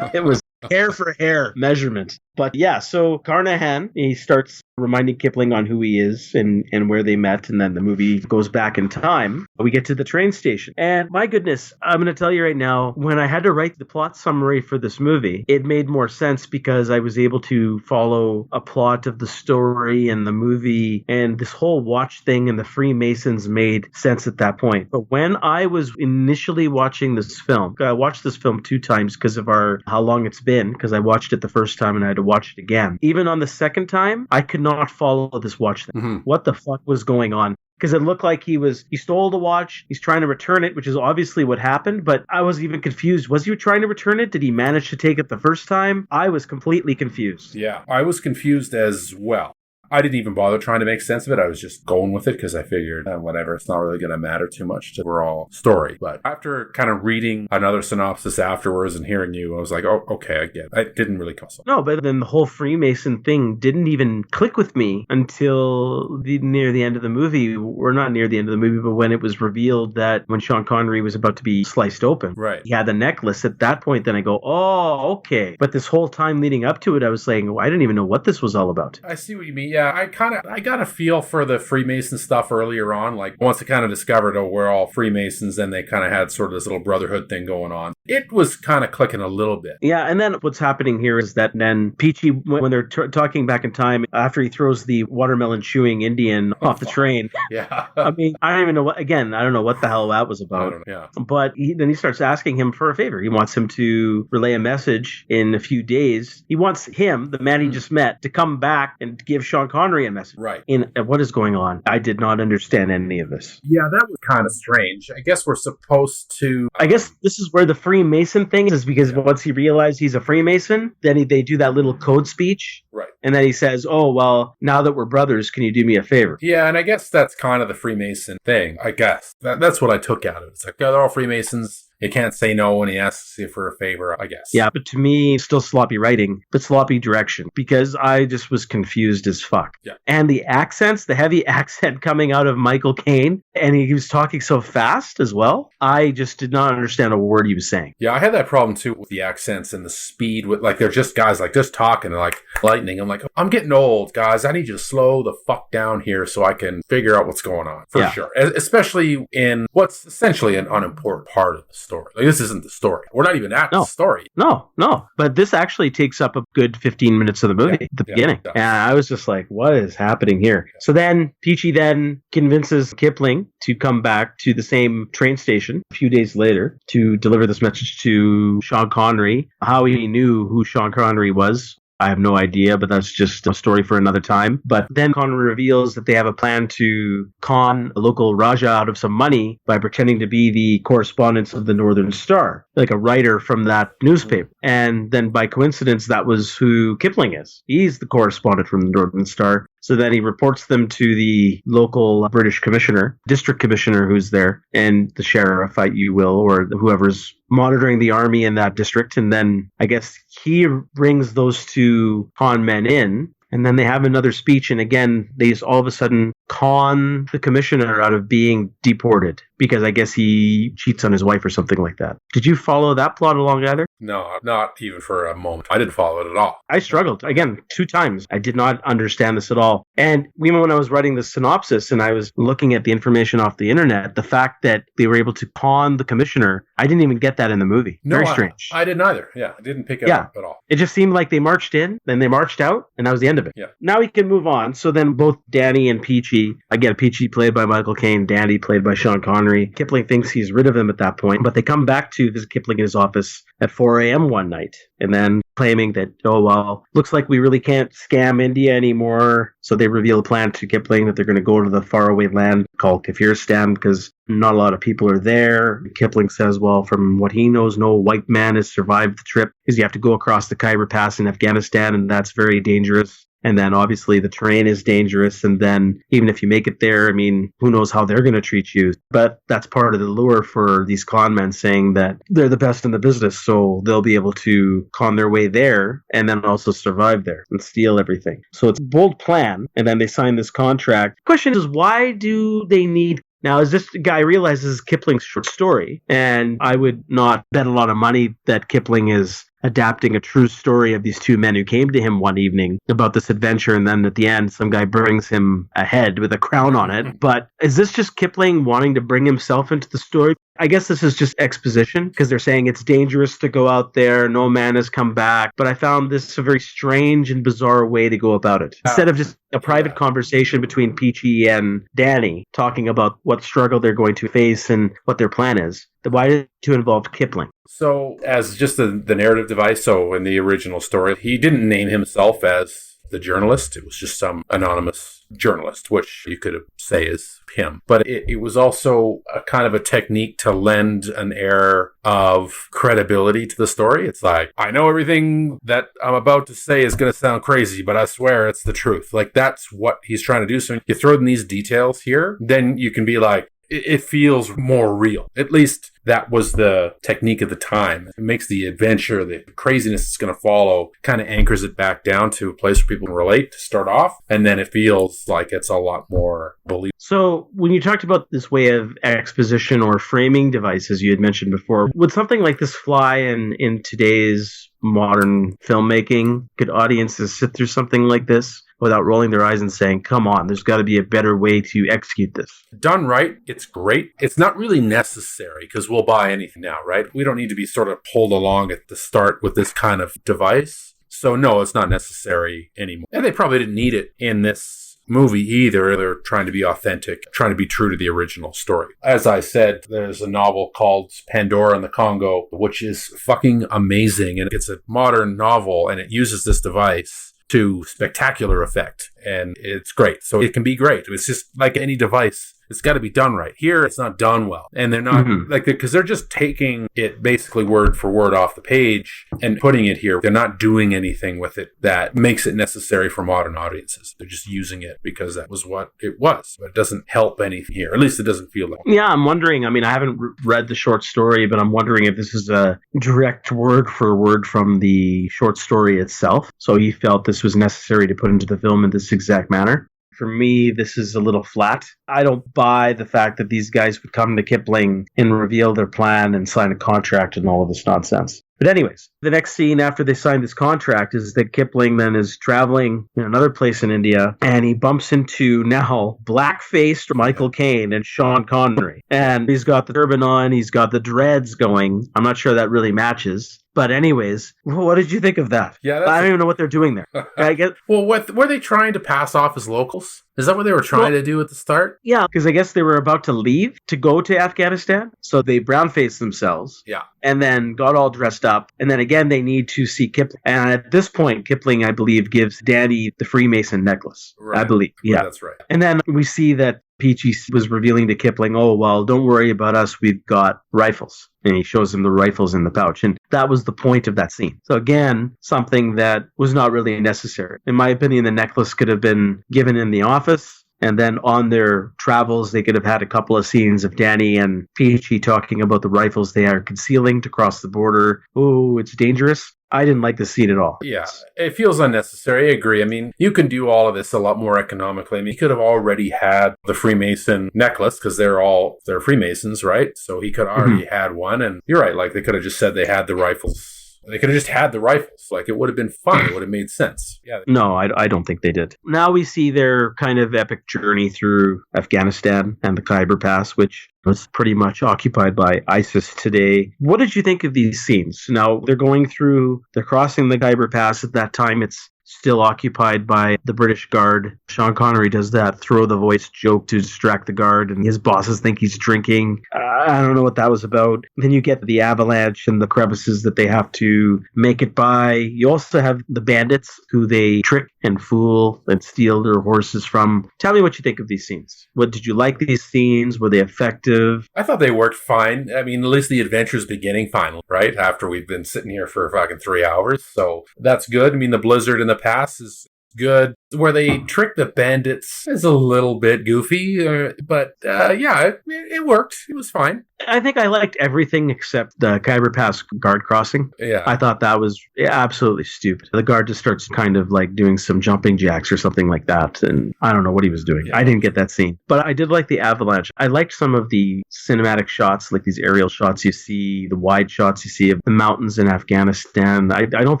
It was hair for hair measurement. But yeah, so Carnahan, he starts reminding Kipling on who he is and where they met, and then the movie goes back in time. We get to the train station. And my goodness, I'm going to tell you right now, when I had to write the plot summary for this movie, it made more sense because I was able to follow a plot of the story and the movie, and this whole watch thing and the Freemasons made sense at that point. But when I was initially watching this film, I watched this film 2 times because of how long it's been, because I watched it the first time and I had to watch it again. Even on the second time, I could not follow this watch thing. Mm-hmm. What the fuck was going on? Because it looked like he stole the watch. He's trying to return it, which is obviously what happened. But I was even confused. Was he trying to return it? Did he manage to take it the first time? I was completely confused. Yeah, I was confused as well. I didn't even bother trying to make sense of it. I was just going with it because I figured, whatever, it's not really going to matter too much to the overall story. But after kind of reading another synopsis afterwards and hearing you, I was like, oh, okay, I get it. I didn't really cause it. No, but then the whole Freemason thing didn't even click with me until near the end of the movie, or not near the end of the movie, but when it was revealed that when Sean Connery was about to be sliced open, right, he had the necklace. At that point, then I go, oh, okay. But this whole time leading up to it, I was saying, I didn't even know what this was all about. I see what you mean. Yeah, I got a feel for the Freemason stuff earlier on. Like, once they kind of discovered, we're all Freemasons, then they kind of had sort of this little brotherhood thing going on. It was kind of clicking a little bit. Yeah, and then what's happening here is that then Peachy, when they're talking back in time, after he throws the watermelon chewing Indian off the train. Yeah. I mean, I don't even know I don't know what the hell that was about. Yeah. But then he starts asking him for a favor. He wants him to relay a message in a few days. He wants him, the man he just met, to come back and give Sean Connery a message. Right. What is going on? I did not understand any of this. Yeah, that was kind of strange. I guess we're supposed to... I guess this is where the Freemason thing is, because once he realized he's a Freemason, then they do that little code speech. Right. And then he says, oh, well, now that we're brothers, can you do me a favor? Yeah, and I guess that's kind of the Freemason thing, I guess. That's what I took out of it. It's like, they're all Freemasons. You can't say no when he asks you for a favor, I guess. Yeah, but to me, still sloppy writing, but sloppy direction, because I just was confused as fuck. Yeah. And the accents, the heavy accent coming out of Michael Caine, and he was talking so fast as well, I just did not understand a word he was saying. Yeah, I had that problem too with the accents and the speed. With like, they're just guys like just talking, like lightning. I'm like, I'm getting old, guys. I need you to slow the fuck down here so I can figure out what's going on, for sure. Especially in what's essentially an unimportant part of the story. Like, this isn't the story. We're not even at the story. No. But this actually takes up a good 15 minutes of the movie at the beginning. And I was just like, what is happening here? Yeah. So then Peachy then convinces Kipling to come back to the same train station a few days later to deliver this message to Sean Connery. How he knew who Sean Connery was, I have no idea, but that's just a story for another time. But then Connery reveals that they have a plan to con a local Raja out of some money by pretending to be the correspondent of the Northern Star, like a writer from that newspaper. And then by coincidence, that was who Kipling is. He's the correspondent from the Northern Star. So then he reports them to the local British commissioner, district commissioner who's there, and the sheriff, you will, or whoever's monitoring the army in that district. And then I guess he brings those two con men in. And then they have another speech, and again, they just all of a sudden con the commissioner out of being deported because I guess he cheats on his wife or something like that. Did you follow that plot along either? No, not even for a moment. I didn't follow it at all. I struggled. Again, 2 times. I did not understand this at all. And even when I was writing the synopsis and I was looking at the information off the internet, the fact that they were able to con the commissioner, I didn't even get that in the movie. No, Very strange. I didn't either. Yeah, I didn't pick it up at all. It just seemed like they marched in, then they marched out, and that was the end of it. Yeah. Now we can move on. So then both Danny and Peachy, again, Peachy played by Michael Caine, Danny played by Sean Connery. Kipling thinks he's rid of him at that point, but they come back to visit Kipling in his office at 4 a.m. one night, and then claiming that, oh, well, looks like we really can't scam India anymore. So they reveal a plan to Kipling that they're going to go to the faraway land called Kafiristan because not a lot of people are there. Kipling says, well, from what he knows, no white man has survived the trip because you have to go across the Khyber Pass in Afghanistan, and that's very dangerous. And then obviously the terrain is dangerous. And then even if you make it there, I mean, who knows how they're going to treat you. But that's part of the lure for these con men, saying that they're the best in the business. So they'll be able to con their way there and then also survive there and steal everything. So it's a bold plan. And then they sign this contract. The question is, why do they need... Now, as this guy realizes Kipling's short story, and I would not bet a lot of money that Kipling is adapting a true story of these two men who came to him one evening about this adventure, and then at the end, some guy brings him a head with a crown on it. But is this just Kipling wanting to bring himself into the story? I guess this is just exposition, because they're saying it's dangerous to go out there, no man has come back. But I found this a very strange and bizarre way to go about it. Instead of just a private conversation between Peachy and Danny, talking about what struggle they're going to face and what their plan is, why did it to involve Kipling? So, as just the narrative device, so in the original story, he didn't name himself as the journalist. It was just some anonymous journalist, which you could say is him. But it was also a kind of a technique to lend an air of credibility to the story. It's like, I know everything that I'm about to say is going to sound crazy, but I swear it's the truth. Like, that's what he's trying to do. So you throw in these details here, then you can be like, it feels more real. At least that was the technique of the time. It makes the adventure, the craziness that's going to follow, kind of anchors it back down to a place where people can relate to start off. And then it feels like it's a lot more believable. So when you talked about this way of exposition or framing devices you had mentioned before, would something like this fly in today's modern filmmaking? Could audiences sit through something like this without rolling their eyes and saying, come on, there's got to be a better way to execute this? Done right, it's great. It's not really necessary because we'll buy anything now, right? We don't need to be sort of pulled along at the start with this kind of device. So no, it's not necessary anymore. And they probably didn't need it in this movie either. They're trying to be authentic, trying to be true to the original story. As I said, there's a novel called Pandora in the Congo, which is fucking amazing. And it's a modern novel and it uses this device to spectacular effect, and it's great. So it can be great. It's just like any device. It's got to be done right. Here, it's not done well. And they're not, because they're just taking it basically word for word off the page and putting it here. They're not doing anything with it that makes it necessary for modern audiences. They're just using it because that was what it was. But it doesn't help anything here. At least it doesn't feel like. Yeah, I'm wondering. I mean, I haven't read the short story, but I'm wondering if this is a direct word for word from the short story itself. So he felt this was necessary to put into the film in this exact manner. For me, this is a little flat. I don't buy the fact that these guys would come to Kipling and reveal their plan and sign a contract and all of this nonsense. But anyways, the next scene after they sign this contract is that Kipling then is traveling in another place in India, and he bumps into now black-faced Michael Caine and Sean Connery. And he's got the turban on, he's got the dreads going. I'm not sure that really matches. But anyways, what did you think of that? Yeah, I don't even know what they're doing there. I guess. Well, what were they trying to pass off as locals? Is that what they were trying to do at the start? Yeah, because I guess they were about to leave to go to Afghanistan. So they brown-faced themselves. Yeah. And then got all dressed up. And then again, they need to see Kipling. And at this point, Kipling, I believe, gives Danny the Freemason necklace. Right. I believe. Yeah, that's right. And then we see that Peachy was revealing to Kipling, oh, well, don't worry about us. We've got rifles. And he shows him the rifles in the pouch. And that was the point of that scene. So again, something that was not really necessary. In my opinion, the necklace could have been given in the office. And then on their travels, they could have had a couple of scenes of Danny and Peachy talking about the rifles they are concealing to cross the border. Oh, it's dangerous. I didn't like the scene at all. Yeah, it feels unnecessary. I agree. I mean, you can do all of this a lot more economically. I mean, he could have already had the Freemason necklace because they're Freemasons, right? So he could have already had one. And you're right. Like, they could have just said they had the rifles. They could have just had the rifles. Like, it would have been fun. It would have made sense. Yeah. No, I don't think they did. Now we see their kind of epic journey through Afghanistan and the Khyber Pass, which was pretty much occupied by ISIS today. What did you think of these scenes? Now, they're crossing the Khyber Pass. At that time, it's still occupied by the British Guard. Sean Connery does that throw the voice joke to distract the guard, and his bosses think he's drinking. I don't know what that was about. Then you get the avalanche and the crevices that they have to make it by. You also have the bandits who they trick and fool and steal their horses from. Tell me what you think of these scenes. What did you like these scenes? Were they effective? I thought they worked fine. I mean, at least the adventure's beginning finally, right? After we've been sitting here for fucking 3 hours. So that's good. I mean, the blizzard in the pass is good. Where they trick the bandits is a little bit goofy, but yeah, it worked. It was fine. I think I liked everything except the Khyber Pass guard crossing. Yeah. I thought that was absolutely stupid. The guard just starts kind of like doing some jumping jacks or something like that, and I don't know what he was doing. Yeah. I didn't get that scene. But I did like the avalanche. I liked some of the cinematic shots, like these aerial shots you see, the wide shots you see of the mountains in Afghanistan. I don't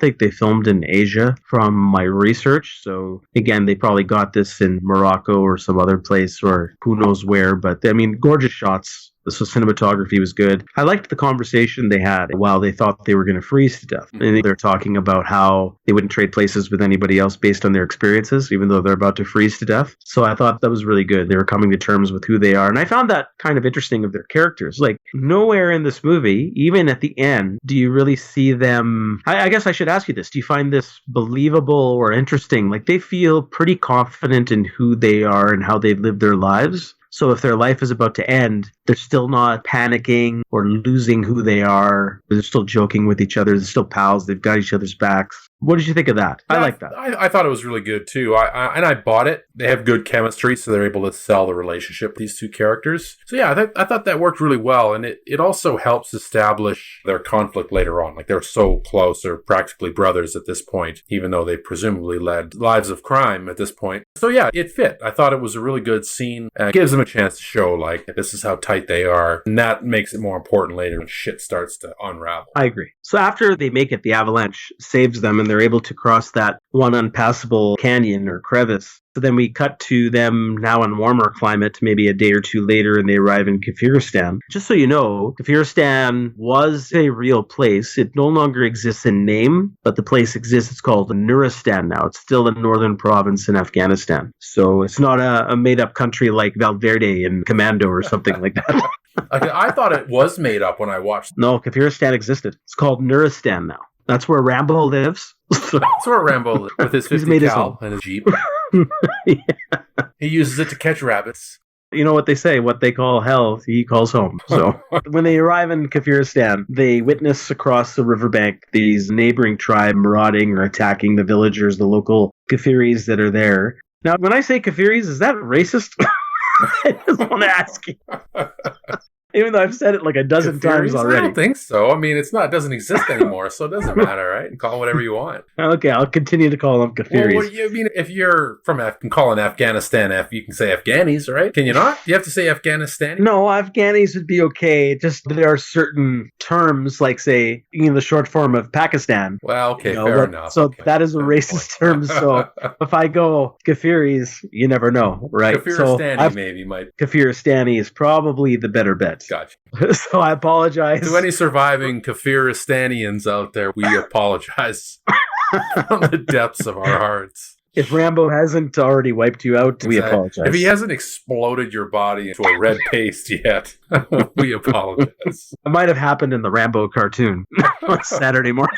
think they filmed in Asia from my research, so again, they probably got this in Morocco or some other place or who knows where, but I mean, gorgeous shots. So cinematography was good. I liked the conversation they had while they thought they were going to freeze to death. And they're talking about how they wouldn't trade places with anybody else based on their experiences, even though they're about to freeze to death. So I thought that was really good. They were coming to terms with who they are. And I found that kind of interesting of their characters. Like, nowhere in this movie, even at the end, do you really see them... I guess I should ask you this. Do you find this believable or interesting? Like, they feel pretty confident in who they are and how they live their lives. So if their life is about to end, they're still not panicking or losing who they are. They're still joking with each other. They're still pals. They've got each other's backs. What did you think of that? I like that. I thought it was really good, too. I bought it. They have good chemistry, so they're able to sell the relationship with these two characters. So yeah, I thought that worked really well, and it also helps establish their conflict later on. Like, they're so close. They're practically brothers at this point, even though they presumably led lives of crime at this point. So yeah, it fit. I thought it was a really good scene. It gives them a chance to show, like, this is how tight they are, and that makes it more important later when shit starts to unravel. I agree. So after they make it, the avalanche saves them, and they're able to cross that one unpassable canyon or crevice. So then we cut to them now in warmer climate, maybe a day or two later, and they arrive in Kafiristan. Just so you know, Kafiristan was a real place. It no longer exists in name, but the place exists. It's called Nuristan now. It's still a northern province in Afghanistan. So it's not a made-up country like Valverde in Commando or something like that. I thought it was made up when I watched. No, Kafiristan existed. It's called Nuristan now. That's where Rambo lives. That's where Rambo lives, with his 50 cal and his Jeep. Yeah. He uses it to catch rabbits. You know what they say, what they call hell, he calls home. So when they arrive in Kafiristan, they witness across the riverbank these neighboring tribe marauding or attacking the villagers, the local Kafiris that are there. Now, when I say Kafiris, is that racist? I just want to ask you. Even though I've said it like a dozen times already. I don't think so. I mean, it doesn't exist anymore, so it doesn't matter, right? Call it whatever you want. Okay, I'll continue to call them Kafiris. Well, I mean, if you're from calling Afghanistan, you can say Afghanis, right? Can you not? You have to say Afghanistani? No, Afghanis would be okay. Just there are certain terms, like, say, the short form of Pakistan. Well, okay, fair enough. So okay. That is a racist term. So if I go Kafiris, you never know, right? Kafiristani maybe might. Kafiristani is probably the better bet. Gotcha. So I apologize. To any surviving Kafiristanians out there, we apologize from the depths of our hearts. If Rambo hasn't already wiped you out, we apologize. If he hasn't exploded your body into a red paste yet, we apologize. It might have happened in the Rambo cartoon on Saturday morning.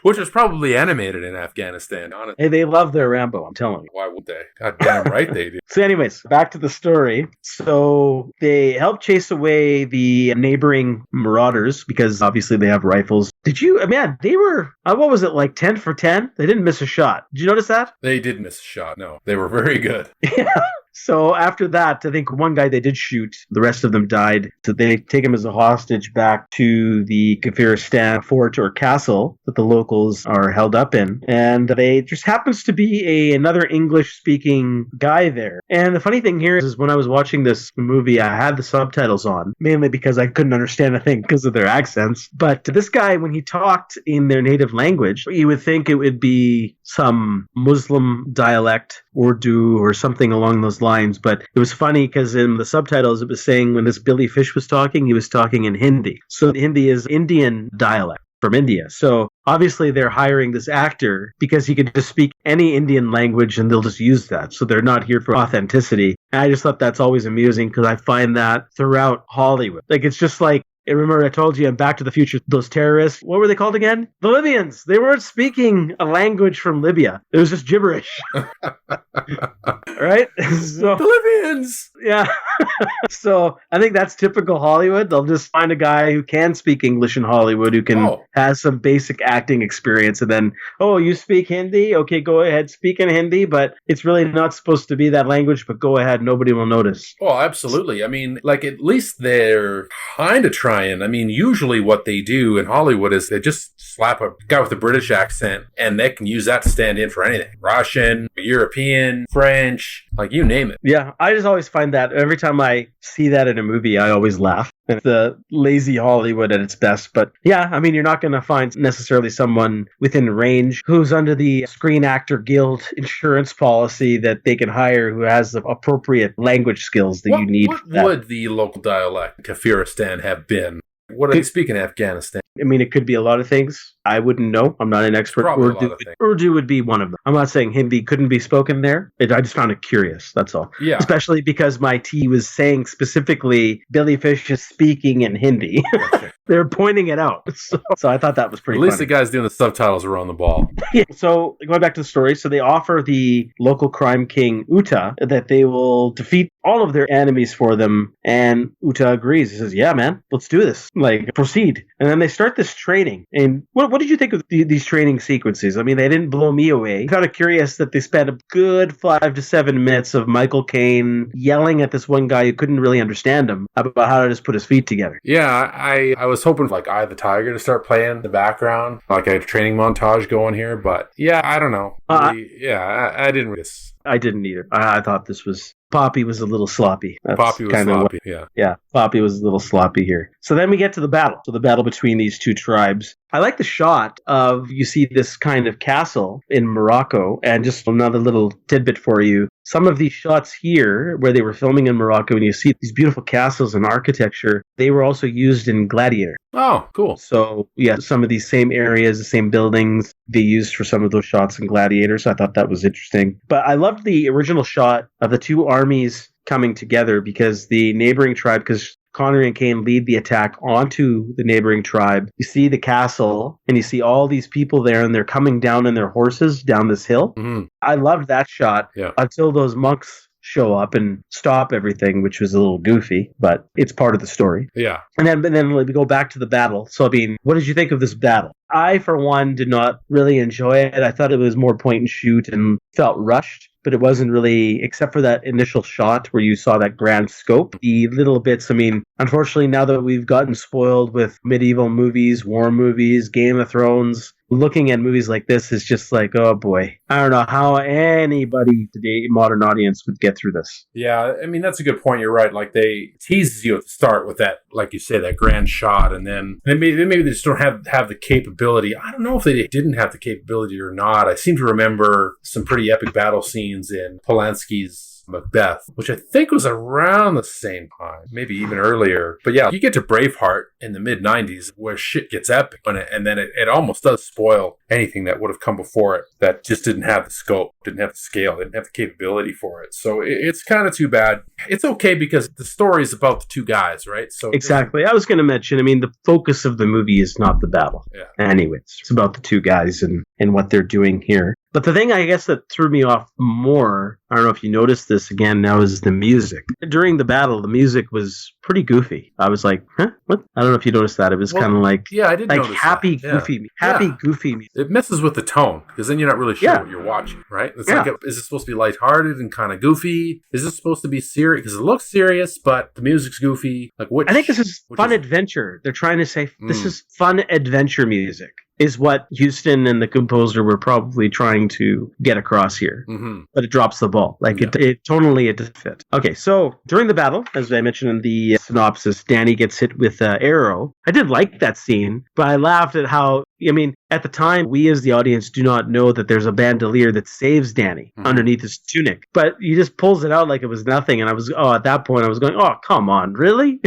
Which was probably animated in Afghanistan, honestly. Hey, they love their Rambo, I'm telling you. Why would they? God damn right they do. So anyways, back to the story. So they help chase away the neighboring marauders because obviously they have rifles. They were, what was it, like 10 for 10? They didn't miss a shot. Did you notice that? They did miss a shot, no. They were very good. Yeah. So after that, I think one guy they did shoot. The rest of them died. So they take him as a hostage back to the Kafiristan fort or castle that the locals are held up in. And they just happens to be another English-speaking guy there. And the funny thing here is when I was watching this movie, I had the subtitles on, mainly because I couldn't understand a thing because of their accents. But this guy, when he talked in their native language, you would think it would be some Muslim dialect, Urdu, or something along those lines. But it was funny because in the subtitles, it was saying when this Billy Fish was talking, he was talking in Hindi. So Hindi is Indian dialect from India. So obviously they're hiring this actor because he could just speak any Indian language and they'll just use that. So they're not here for authenticity. And I just thought that's always amusing because I find that throughout Hollywood. Like, it's just like, remember I told you in Back to the Future, those terrorists, what were they called again? The Libyans. They weren't speaking a language from Libya. It was just gibberish. Right? So, The Libyans! Yeah. So I think that's typical Hollywood. They'll just find a guy who can speak English in Hollywood, who can has some basic acting experience, and then, you speak Hindi? Okay, go ahead, speak in Hindi, but it's really not supposed to be that language, but go ahead, nobody will notice. Oh, absolutely. I mean, like, at least they're kind of trying. I mean, usually what they do in Hollywood is they just slap a guy with a British accent, and they can use that to stand in for anything. Russian, European, French, like, you name it. Yeah, I just always find that every time I see that in a movie, I always laugh. It's the lazy Hollywood at its best. But yeah, I mean, you're not going to find necessarily someone within range who's under the Screen Actor Guild insurance policy that they can hire who has the appropriate language skills that you need. What would the local dialect Kafiristan have been? What do they speak in Afghanistan? I mean, it could be a lot of things. I wouldn't know. I'm not an expert. Urdu would be one of them. I'm not saying Hindi couldn't be spoken there. I just found it curious. That's all. Yeah. Especially because my T was saying specifically Billy Fish is speaking in Hindi. Okay. They're pointing it out. So I thought that was pretty At least funny. the guys doing the subtitles were on the ball. Yeah. So going back to the story, so they offer the local crime king Uta that they will defeat all of their enemies for them, and Uta agrees. He says, "Yeah, man, let's do this. Like, proceed." And then they start this training. And what did you think of these training sequences? I mean, they didn't blow me away. I'm kind of curious that they spent a good 5 to 7 minutes of Michael Caine yelling at this one guy who couldn't really understand him about how to just put his feet together. Yeah, I was hoping for, like, Eye of the Tiger to start playing in the background, like a training montage going here. But yeah, I don't know. I didn't read this. I didn't either. I thought this was... Poppy was a little sloppy. Poppy was sloppy, yeah. Yeah, Poppy was a little sloppy here. So then we get to the battle. So the battle between these two tribes. I like the shot of, you see this kind of castle in Morocco, and just another little tidbit for you. Some of these shots here, where they were filming in Morocco, and you see these beautiful castles and architecture, they were also used in Gladiator. Oh, cool. So, yeah, some of these same areas, the same buildings, they used for some of those shots in Gladiator, so I thought that was interesting. But I loved the original shot of the two armies coming together, because the neighboring tribe, because Connery and Caine lead the attack onto the neighboring tribe. You see the castle, and you see all these people there, and they're coming down on their horses down this hill. Mm-hmm. I loved that shot until those monks show up and stop everything, which was a little goofy, but it's part of the story. Yeah. And then we go back to the battle. So, I mean, what did you think of this battle? I, for one, did not really enjoy it. I thought it was more point and shoot and felt rushed. But it wasn't really, except for that initial shot where you saw that grand scope, the little bits. I mean, unfortunately, now that we've gotten spoiled with medieval movies, war movies, Game of Thrones, looking at movies like this is just like, oh boy, I don't know how anybody today, modern audience, would get through this. Yeah, I mean, that's a good point. You're right. Like, they tease you at the start with that, like you say, that grand shot, and then maybe they just don't have the capability. I don't know if they didn't have the capability or not. I seem to remember some pretty epic battle scenes in Polanski's Macbeth, which I think was around the same time, maybe even earlier. But yeah, you get to Braveheart in the mid-90s where shit gets epic on it, and then it almost does spoil anything that would have come before it that just didn't have the scope, didn't have the scale, didn't have the capability for it. So it's kind of too bad. It's okay because the story is about the two guys, right? So exactly. I was going to mention, I mean, the focus of the movie is not the battle. Yeah. Anyways, it's about the two guys and what they're doing here. But the thing I guess that threw me off more, I don't know if you noticed this again now, is the music. During the battle, the music was pretty goofy. I was like, huh? What? I don't know if you noticed that. It was kind of like, yeah, I did like notice happy, that. goofy, goofy music. It messes with the tone because then you're not really sure what you're watching, right? It's like, is it supposed to be lighthearted and kind of goofy? Is this supposed to be serious? Because it looks serious, but the music's goofy. Like, I think this is fun adventure. They're trying to say this is fun adventure music, is what Huston and the composer were probably trying to get across here. Mm-hmm. But it drops the ball. Like, it tonally, it doesn't fit. Okay, so during the battle, as I mentioned in the synopsis, Danny gets hit with an arrow. I did like that scene, but I laughed at how, I mean, at the time, we as the audience do not know that there's a bandolier that saves Danny underneath his tunic. But he just pulls it out like it was nothing. And at that point, I was going, oh, come on, really?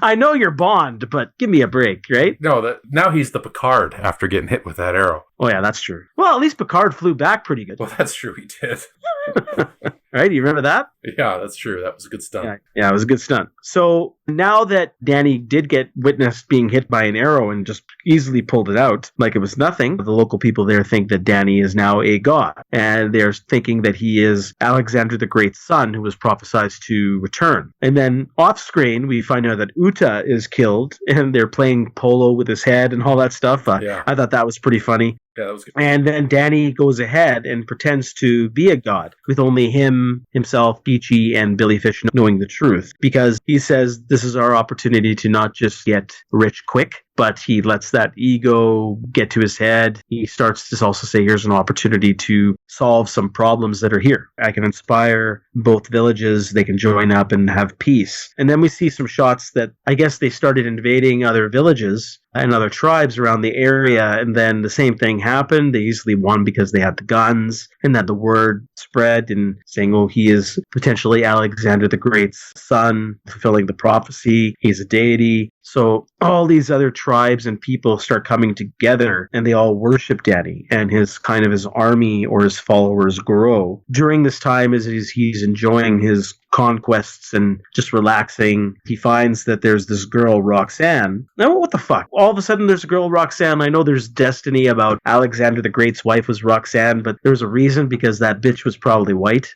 I know you're Bond, but give me a break, right? No, now he's the Picard after getting hit with that arrow. Oh, yeah, that's true. Well, at least Picard flew back pretty good. Well, that's true, he did. Right? You remember that? Yeah, that's true. That was a good stunt. Yeah, it was a good stunt. So now that Danny did get witnessed being hit by an arrow and just easily pulled it out like it was nothing, the local people there think that Danny is now a god. And they're thinking that he is Alexander the Great's son who was prophesied to return. And then off screen, we find out that Uta is killed and they're playing polo with his head and all that stuff. I thought that was pretty funny. Yeah, that was good. And then Danny goes ahead and pretends to be a god with only himself, Peachy, and Billy Fish knowing the truth. Because he says this is our opportunity to not just get rich quick, but he lets that ego get to his head. He starts to also say, here's an opportunity to solve some problems that are here. I can inspire both villages. They can join up and have peace. And then we see some shots that I guess they started invading other villages and other tribes around the area. And then the same thing happened. They easily won because they had the guns, and then the word spread and saying, oh, he is potentially Alexander the Great's son, fulfilling the prophecy. He's a deity. So all these other tribes and people start coming together and they all worship Danny, and his army or his followers grow. During this time, as he's enjoying his conquests and just relaxing, he finds that there's this girl, Roxanne. Now, what the fuck? All of a sudden, there's a girl, Roxanne. I know there's destiny about Alexander the Great's wife was Roxanne, but there was a reason because that bitch was probably white.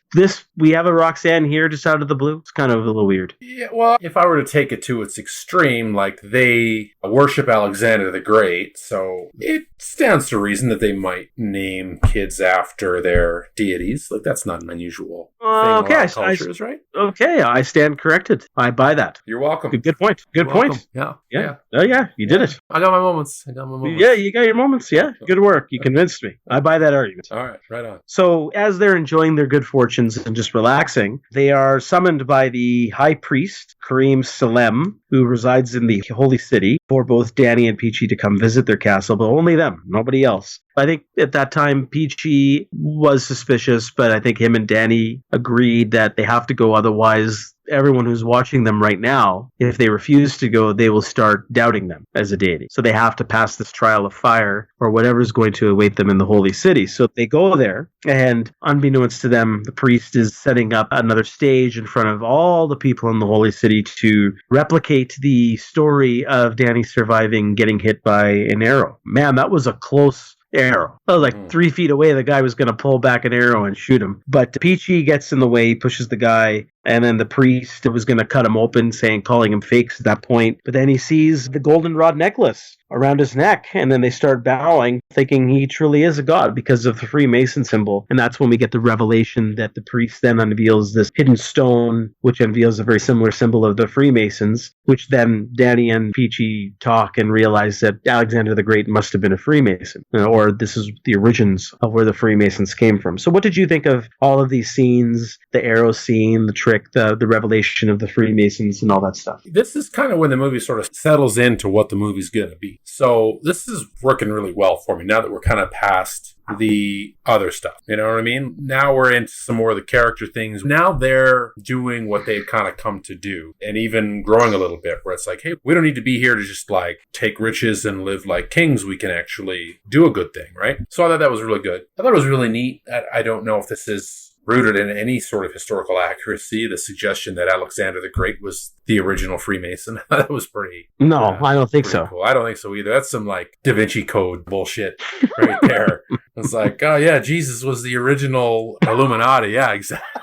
We have a Roxanne here just out of the blue. It's kind of a little weird. Yeah, well, if I were to take it to its extreme, like they worship Alexander the Great, so it stands to reason that they might name kids after their deities. Like, that's not an unusual thing in a lot of cultures, right? Okay, I stand corrected. I buy that. You're welcome. Good point. Good point. Yeah. Oh, yeah, you did it. I got my moments. Yeah, you got your moments. Yeah, good work. You convinced me. I buy that argument. All right, right on. So as they're enjoying their good fortunes and just relaxing, they are summoned by the high priest, Kareem Salem, who resides in the holy city, for both Danny and Peachy to come visit their castle, but only them, nobody else. I think at that time, Peachy was suspicious, but I think him and Danny agreed that they have to go, otherwise everyone who's watching them right now, if they refuse to go, they will start doubting them as a deity. So they have to pass this trial of fire or whatever is going to await them in the holy city. So they go there, and unbeknownst to them, the priest is setting up another stage in front of all the people in the holy city to replicate the story of Danny surviving getting hit by an arrow. Man, that was a close arrow. That was like 3 feet away. The guy was going to pull back an arrow and shoot him. But Peachy gets in the way, pushes the guy, and then the priest was going to cut him open, calling him fakes at that point. But then he sees the goldenrod necklace around his neck, and then they start bowing, thinking he truly is a god because of the Freemason symbol. And that's when we get the revelation that the priest then unveils this hidden stone, which unveils a very similar symbol of the Freemasons, which then Danny and Peachy talk and realize that Alexander the Great must have been a Freemason, or this is the origins of where the Freemasons came from. So what did you think of all of these scenes, the arrow scene, the trick, the revelation of the Freemasons and all that stuff? This is kind of when the movie sort of settles into what the movie's going to be. So this is working really well for me now that we're kind of past the other stuff. You know what I mean? Now we're into some more of the character things. Now they're doing what they've kind of come to do, and even growing a little bit, where it's like, hey, we don't need to be here to just like take riches and live like kings. We can actually do a good thing, right? So I thought that was really good. I thought it was really neat. I don't know if this is rooted in any sort of historical accuracy, the suggestion that Alexander the Great was the original Freemason. That was pretty... No, I don't think so. Cool. I don't think so either. That's some like Da Vinci Code bullshit right there. It's like, oh yeah, Jesus was the original Illuminati. Yeah, exactly.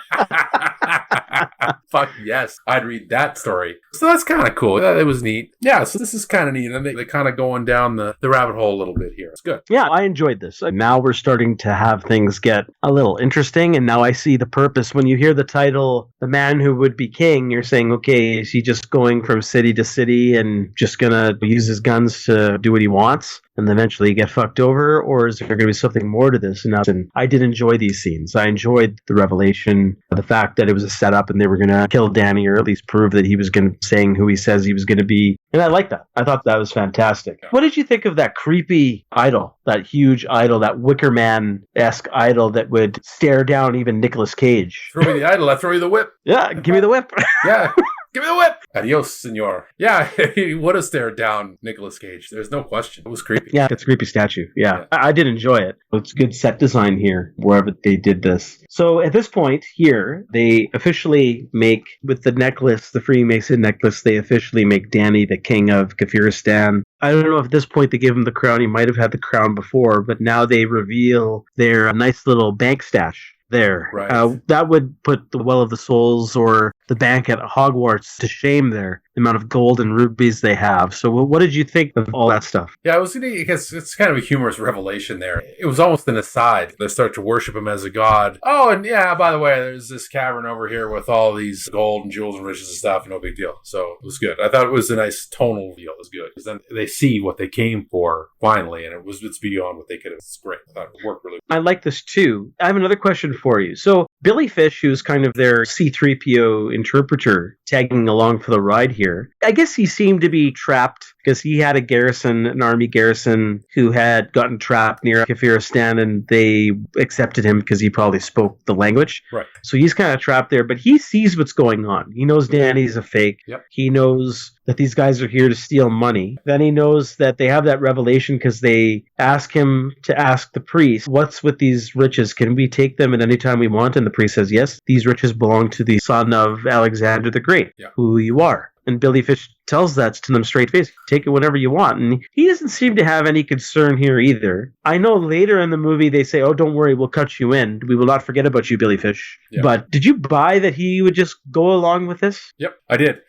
Fuck yes. I'd read that story. So that's kind of cool. It was neat. Yeah, so this is kind of neat. And they're kind of going down the rabbit hole a little bit here. It's good. Yeah, I enjoyed this. Now we're starting to have things get a little interesting. And now I see the purpose. When you hear the title, The Man Who Would Be King, you're saying, okay, is he just going from city to city and just going to use his guns to do what he wants and eventually get fucked over? Or is there going to be something more to this? And I did enjoy these scenes. I enjoyed the revelation, the fact that it was a setup and they were going to kill Danny, or at least prove that he was going to saying who he says he was going to be. And I liked that. I thought that was fantastic. Yeah. What did you think of that creepy idol, that huge idol, that Wicker Man-esque idol that would stare down even Nicolas Cage? Throw me the idol, I throw you the whip. Yeah, give me the whip. Yeah. Give me the whip! Adios, senor. Yeah, he would have stared down Nicolas Cage. There's no question. It was creepy. Yeah, it's a creepy statue. Yeah. I did enjoy it. It's good set design here, wherever they did this. So at this point here, they officially make, with the necklace, the Freemason necklace, they officially make Danny the king of Kafiristan. I don't know if at this point they give him the crown. He might have had the crown before, but now they reveal their nice little bank stash there. Right. That would put the Well of the Souls or the bank at Hogwarts to shame there, the amount of gold and rubies they have. So what did you think of all that stuff? Yeah, because it's kind of a humorous revelation there. It was almost an aside. They start to worship him as a god. Oh, and yeah, by the way, there's this cavern over here with all these gold and jewels and riches and stuff. No big deal. So it was good. I thought it was a nice tonal deal. It was good. Because then they see what they came for finally, and it's beyond what they could have. It's great. I thought it worked really well. I like this too. I have another question for you. So Billy Fish, who's kind of their C-3PO interpreter, tagging along for the ride here, I guess he seemed to be trapped because he had an army garrison who had gotten trapped near Kafiristan, and they accepted him because he probably spoke the language. Right. So he's kind of trapped there, but he sees what's going on. He knows Danny's a fake. Yep. He knows that these guys are here to steal money. Then he knows that they have that revelation because they ask him to ask the priest, what's with these riches? Can we take them at any time we want? And the priest says, yes, these riches belong to the son of Alexander the Great, who you are. And Billy Fish tells that to them straight face. Take it whenever you want. And he doesn't seem to have any concern here either. I know later in the movie they say, oh, don't worry, we'll cut you in. We will not forget about you, Billy Fish. Yep. But did you buy that he would just go along with this? Yep, I did.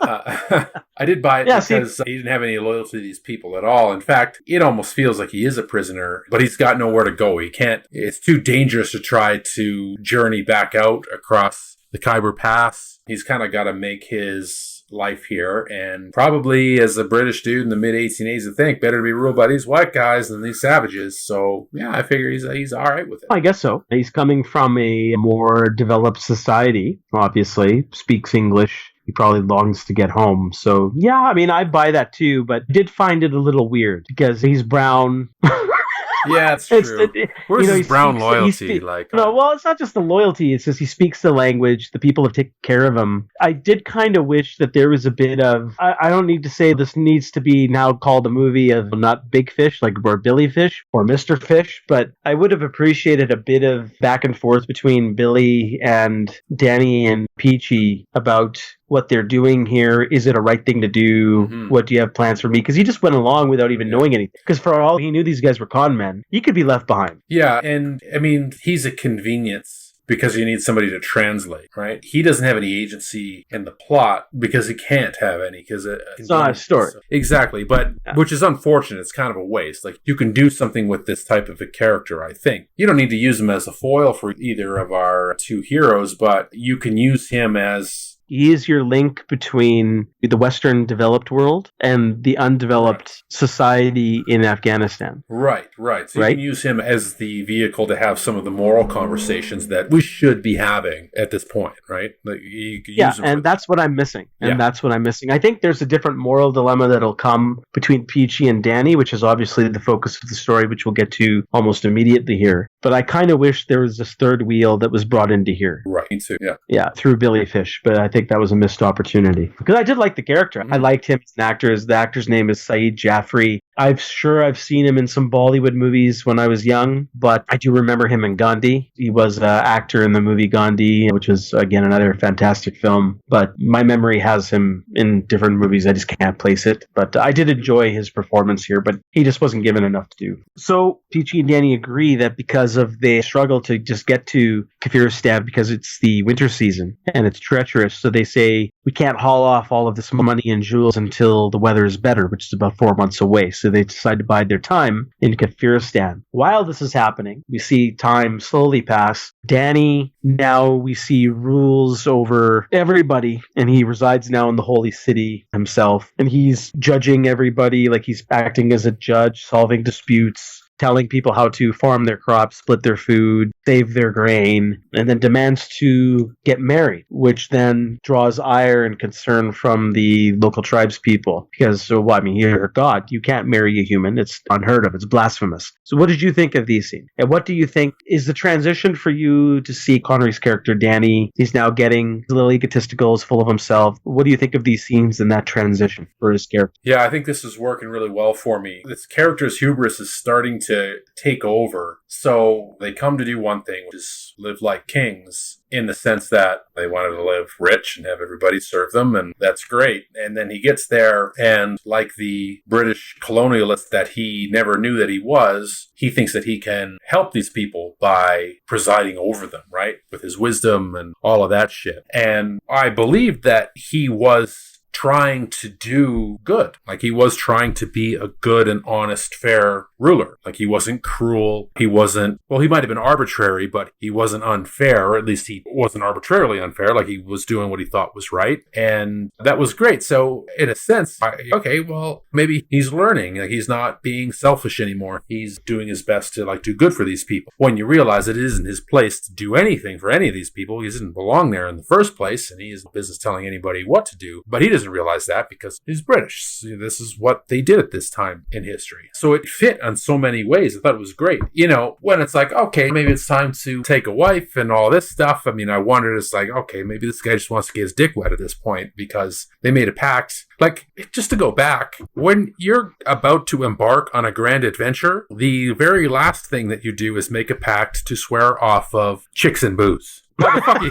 I did buy it because he didn't have any loyalty to these people at all. In fact, it almost feels like he is a prisoner, but he's got nowhere to go. He can't. It's too dangerous to try to journey back out across the Khyber Pass. He's kind of got to make his life here, and probably as a British dude in the mid-1880s, I think better to be ruled by these white guys than these savages. So yeah, I figure he's all right with it. I guess so. He's coming from a more developed society, obviously, speaks English. He probably longs to get home. So yeah, I mean, I buy that too, but did find it a little weird because he's brown. Yeah, it's true. Where's his brown loyalty? Well, it's not just the loyalty. It's just he speaks the language. The people have taken care of him. I did kind of wish that there was a bit of... I don't need to say this needs to be now called a movie of not Big Fish, like or Billy Fish or Mr. Fish, but I would have appreciated a bit of back and forth between Billy and Danny and Peachy about what they're doing here. Is it a right thing to do? Mm-hmm. What do you have plans for me? Because he just went along without even knowing anything. Because for all he knew, these guys were con men. He could be left behind. Yeah, and I mean, he's a convenience because you need somebody to translate, right? He doesn't have any agency in the plot because he can't have any because it's not a story. Exactly, but which is unfortunate. It's kind of a waste. Like, you can do something with this type of a character, I think. You don't need to use him as a foil for either of our two heroes, but you can use him as He is your link between the Western developed world and the undeveloped society in Afghanistan. Right. So Right? you can use him as the vehicle to have some of the moral conversations that we should be having at this point, right? Like you can use him and that's what I'm missing. That's what I'm missing. I think there's a different moral dilemma that'll come between Peachy and Danny, which is obviously the focus of the story, which we'll get to almost immediately here. But I kind of wish there was this third wheel that was brought into here. Right, me too, yeah. Yeah, through Billy Fish, but I think that was a missed opportunity. Because I did like the character. I liked him as an actor. The actor's name is Saeed Jaffrey. I've seen him in some Bollywood movies when I was young, but I do remember him in Gandhi. He was an actor in the movie Gandhi, which was, again, another fantastic film. But my memory has him in different movies. I just can't place it. But I did enjoy his performance here, but he just wasn't given enough to do. So Peachy and Danny agree that because of the struggle to just get to Kafiristan because it's the winter season and it's treacherous, so they say, we can't haul off all of this money and jewels until the weather is better, which is about 4 months away. So they decide to bide their time in Kafiristan. While this is happening, we see time slowly pass. Danny, now we see rules over everybody, and he resides now in the holy city himself. And he's judging everybody, like he's acting as a judge, solving disputes, telling people how to farm their crops, split their food, save their grain, and then demands to get married, which then draws ire and concern from the local tribes people. Because, you're God. You can't marry a human. It's unheard of. It's blasphemous. So what did you think of these scenes? And what do you think is the transition for you to see Connery's character, Danny? He's now getting a little egotistical, is full of himself. What do you think of these scenes and that transition for his character? Yeah, I think this is working really well for me. This character's hubris is starting to take over. So they come to do one thing, which is live like kings, in the sense that they wanted to live rich and have everybody serve them, and that's great. And then he gets there, and like the British colonialist that he never knew that he was, he thinks that he can help these people by presiding over them, right? With his wisdom and all of that shit. And I believed that he was trying to do good. Like he was trying to be a good and honest, fair ruler. Like he wasn't cruel. He wasn't, he might have been arbitrary, but he wasn't unfair, or at least he wasn't arbitrarily unfair. Like he was doing what he thought was right. And that was great. So in a sense, maybe he's learning. Like he's not being selfish anymore. He's doing his best to do good for these people. When you realize it isn't his place to do anything for any of these people, he doesn't belong there in the first place, and he isn't business telling anybody what to do. But he doesn't realize that because he's British. This is what they did at this time in history. So it fit on so many ways. I thought it was great. When it's like, okay, maybe it's time to take a wife and all this stuff. I mean, I wondered, it's like, okay, maybe this guy just wants to get his dick wet at this point because they made a pact. Like, just to go back, when you're about to embark on a grand adventure, the very last thing that you do is make a pact to swear off of chicks and booze. What the fuck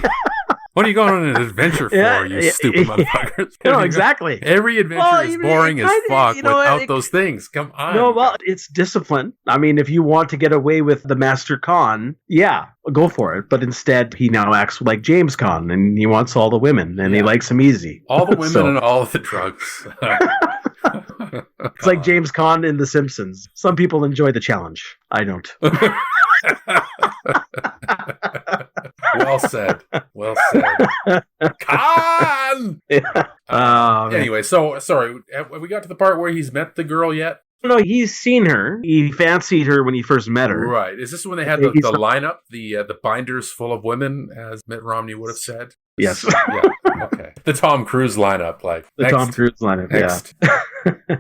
What are you going on an adventure for, you stupid motherfuckers? No, exactly. Every adventure is boring as fuck without those things. Come on. No, it's discipline. I mean, if you want to get away with the Master Khan, yeah, go for it. But instead, he now acts like James Khan, and he wants all the women, and he likes them easy. All the women and all of the drugs. It's like James Caan in The Simpsons. Some people enjoy the challenge. I don't. Well said. Caan! Anyway, so, sorry, have we got to the part where he's met the girl yet? No, he's seen her. He fancied her when he first met her. Right. Is this when they had the lineup, the binders full of women, as Mitt Romney would have said? Yes. Yeah. Okay. The Tom Cruise lineup, Tom Cruise lineup. Next. Yeah.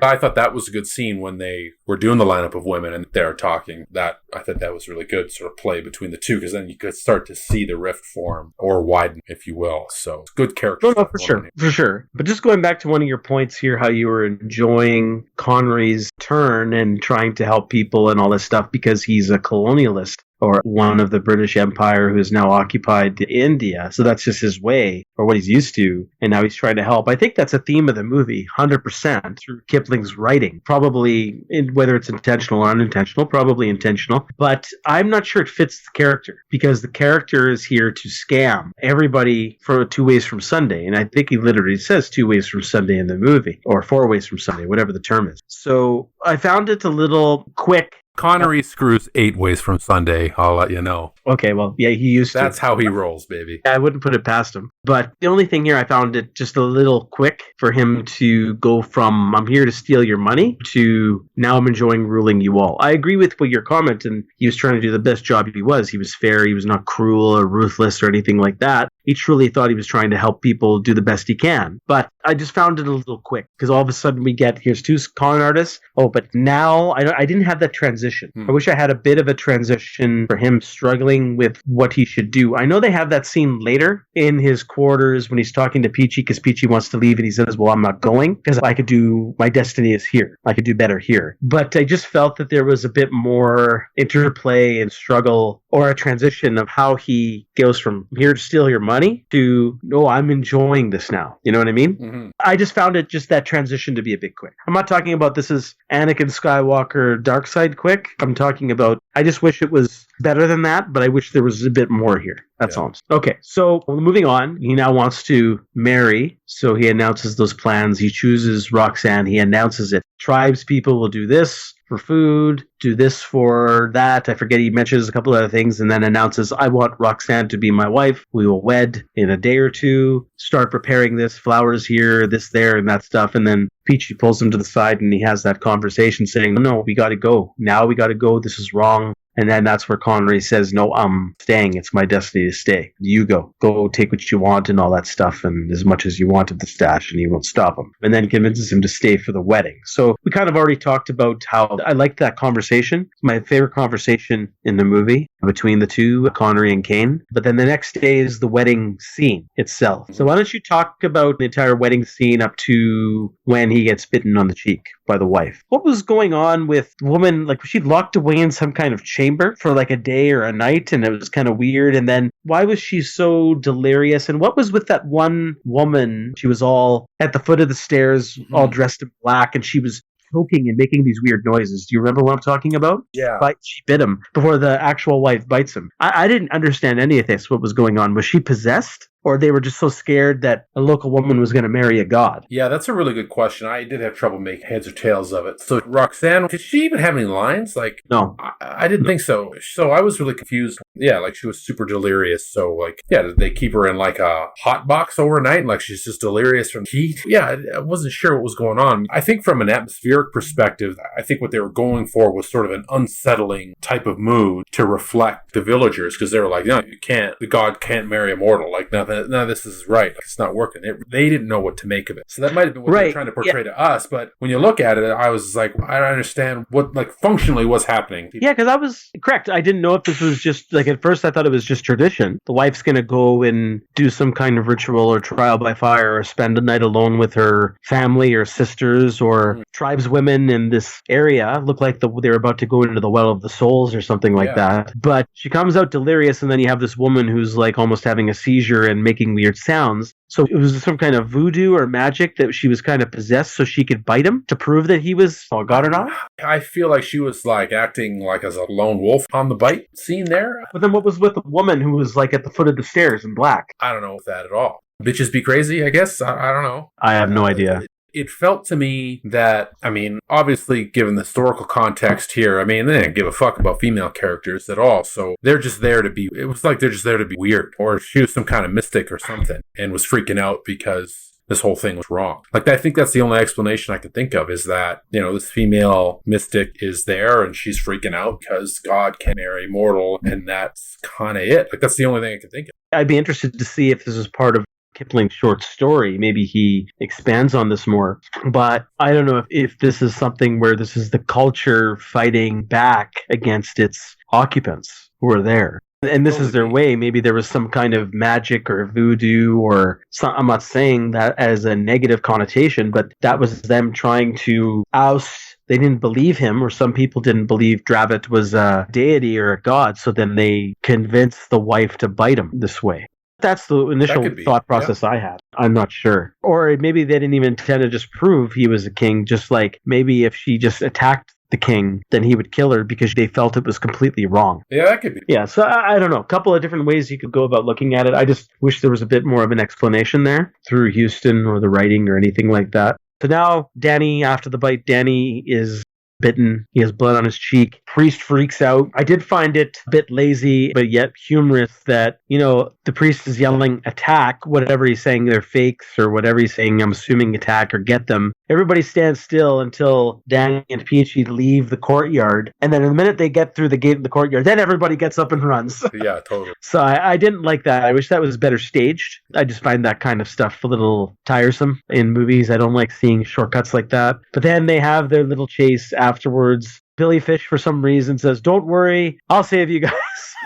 I thought that was a good scene when they were doing the lineup of women and they're talking. I thought that was really good, sort of play between the two, because then you could start to see the rift form or widen, if you will. So good character. No, for sure. But just going back to one of your points here, how you were enjoying Connery's turn and trying to help people and all this stuff because he's a colonialist, or one of the British Empire who has now occupied India. So that's just his way, or what he's used to. And now he's trying to help. I think that's a theme of the movie, 100%, through Kipling's writing. Probably, whether it's intentional or unintentional, probably intentional. But I'm not sure it fits the character, because the character is here to scam everybody for 2 ways from Sunday. And I think he literally says 2 ways from Sunday in the movie, or 4 ways from Sunday, whatever the term is. So I found it a little quick Connery screws 8 ways from Sunday, I'll let you know. Okay, well, yeah, he used to. That's how he rolls, baby. I wouldn't put it past him. But the only thing here, I found it just a little quick for him to go from I'm here to steal your money to now I'm enjoying ruling you all. I agree with what your comment, and he was trying to do the best job he was. He was fair. He was not cruel or ruthless or anything like that. He truly thought he was trying to help people do the best he can. But I just found it a little quick because all of a sudden we get, here's 2 con artists. Oh, but now I didn't have that transition. I wish I had a bit of a transition for him struggling with what he should do. I know they have that scene later in his quarters when he's talking to Peachy because Peachy wants to leave and he says, well, I'm not going because I could do, my destiny is here. I could do better here. But I just felt that there was a bit more interplay and struggle or a transition of how he goes from here to steal your money to, no, I'm enjoying this now. You know what I mean? Mm-hmm. I just found it just that transition to be a bit quick. I'm not talking about this is Anakin Skywalker dark side quick. I'm talking about, I just wish it was better than that, but I wish there was a bit more here. That's all. Okay, so moving on, he now wants to marry, so he announces those plans. He chooses Roxanne. He announces it. Tribes people will do this for food, do this for that. I forget, he mentions a couple other things and then announces, I want Roxanne to be my wife. We will wed in a day or two. Start preparing this, flowers here, this there, and that stuff. And then Peachy pulls him to the side and he has that conversation saying, no, we got to go. Now we got to go. This is wrong. And then that's where Connery says, no, I'm staying. It's my destiny to stay. You go. Go take what you want and all that stuff and as much as you want of the stash, and he won't stop him. And then convinces him to stay for the wedding. So we kind of already talked about how I liked that conversation. My favorite conversation in the movie between the two, Connery and Caine. But then the next day is the wedding scene itself. So why don't you talk about the entire wedding scene up to when he gets bitten on the cheek by the wife? What was going on with the woman? Like, was she locked away in some kind of chamber for like a day or a night, and it was kind of weird? And then why was she so delirious? And what was with that one woman? She was all at the foot of the stairs, all dressed in black, and she was choking and making these weird noises. Do you remember what I'm talking about? Yeah. She bit him before the actual wife bites him. I didn't understand any of this, what was going on. Was she possessed? Or they were just so scared that a local woman was going to marry a god? Yeah, that's a really good question. I did have trouble making heads or tails of it. So Roxanne, did she even have any lines? Like, no. I didn't think so. So I was really confused. Yeah, like she was super delirious. So like, yeah, did they keep her in like a hot box overnight? Like she's just delirious from heat? Yeah, I wasn't sure what was going on. I think from an atmospheric perspective, I think what they were going for was sort of an unsettling type of mood to reflect the villagers, because they were like, no, you can't, the god can't marry a mortal. Like, nothing. No, this is right. It's not working. They didn't know what to make of it. So that might have been what they were trying to portray to us. But when you look at it, I was like, I don't understand what, like, functionally what's happening. Yeah, because I was correct. I didn't know if this was just, like, at first I thought it was just tradition. The wife's going to go and do some kind of ritual or trial by fire or spend a night alone with her family or sisters or tribeswomen in this area. Looked like they were about to go into the Well of the Souls or something like that. But she comes out delirious, and then you have this woman who's, like, almost having a seizure and making weird sounds. So it was some kind of voodoo or magic that she was kind of possessed so she could bite him to prove that he was a god or not? I feel like she was like acting like as a lone wolf on the bite scene there. But then what was with the woman who was like at the foot of the stairs in black? I don't know that at all. Bitches be crazy, I guess. I don't know. I have no idea. It felt to me that, I mean, obviously, given the historical context here, I mean, they didn't give a fuck about female characters at all. So they're just there to be, it was like they're just there to be weird. Or she was some kind of mystic or something and was freaking out because this whole thing was wrong. Like, I think that's the only explanation I can think of, is that, you know, this female mystic is there and she's freaking out because God can marry mortal, and that's kind of it. Like, that's the only thing I can think of. I'd be interested to see if this is part of Kipling's short story. Maybe he expands on this more, but I don't know if this is something where this is the culture fighting back against its occupants who are there. And this is their way. Maybe there was some kind of magic or voodoo or I'm not saying that as a negative connotation, but that was them trying to oust. They didn't believe him, or some people didn't believe Dravit was a deity or a god. So then they convinced the wife to bite him this way. That's the initial thought process I had. I'm not sure. Or maybe they didn't even intend to just prove he was a king, just like maybe if she just attacked the king, then he would kill her because they felt it was completely wrong. Yeah, that could be. Yeah, so I don't know. A couple of different ways you could go about looking at it. I just wish there was a bit more of an explanation there through Huston or the writing or anything like that. So now Danny, after the bite, Danny is bitten. He has blood on his cheek. Priest freaks out. I did find it a bit lazy, but yet humorous that, the priest is yelling, attack, whatever he's saying, they're fakes or whatever he's saying, I'm assuming attack or get them. Everybody stands still until Danny and Peachy leave the courtyard. And then the minute they get through the gate of the courtyard, then everybody gets up and runs. Yeah, totally. So I didn't like that. I wish that was better staged. I just find that kind of stuff a little tiresome in movies. I don't like seeing shortcuts like that. But then they have their little chase afterwards. Billy Fish, for some reason, says, don't worry, I'll save you guys.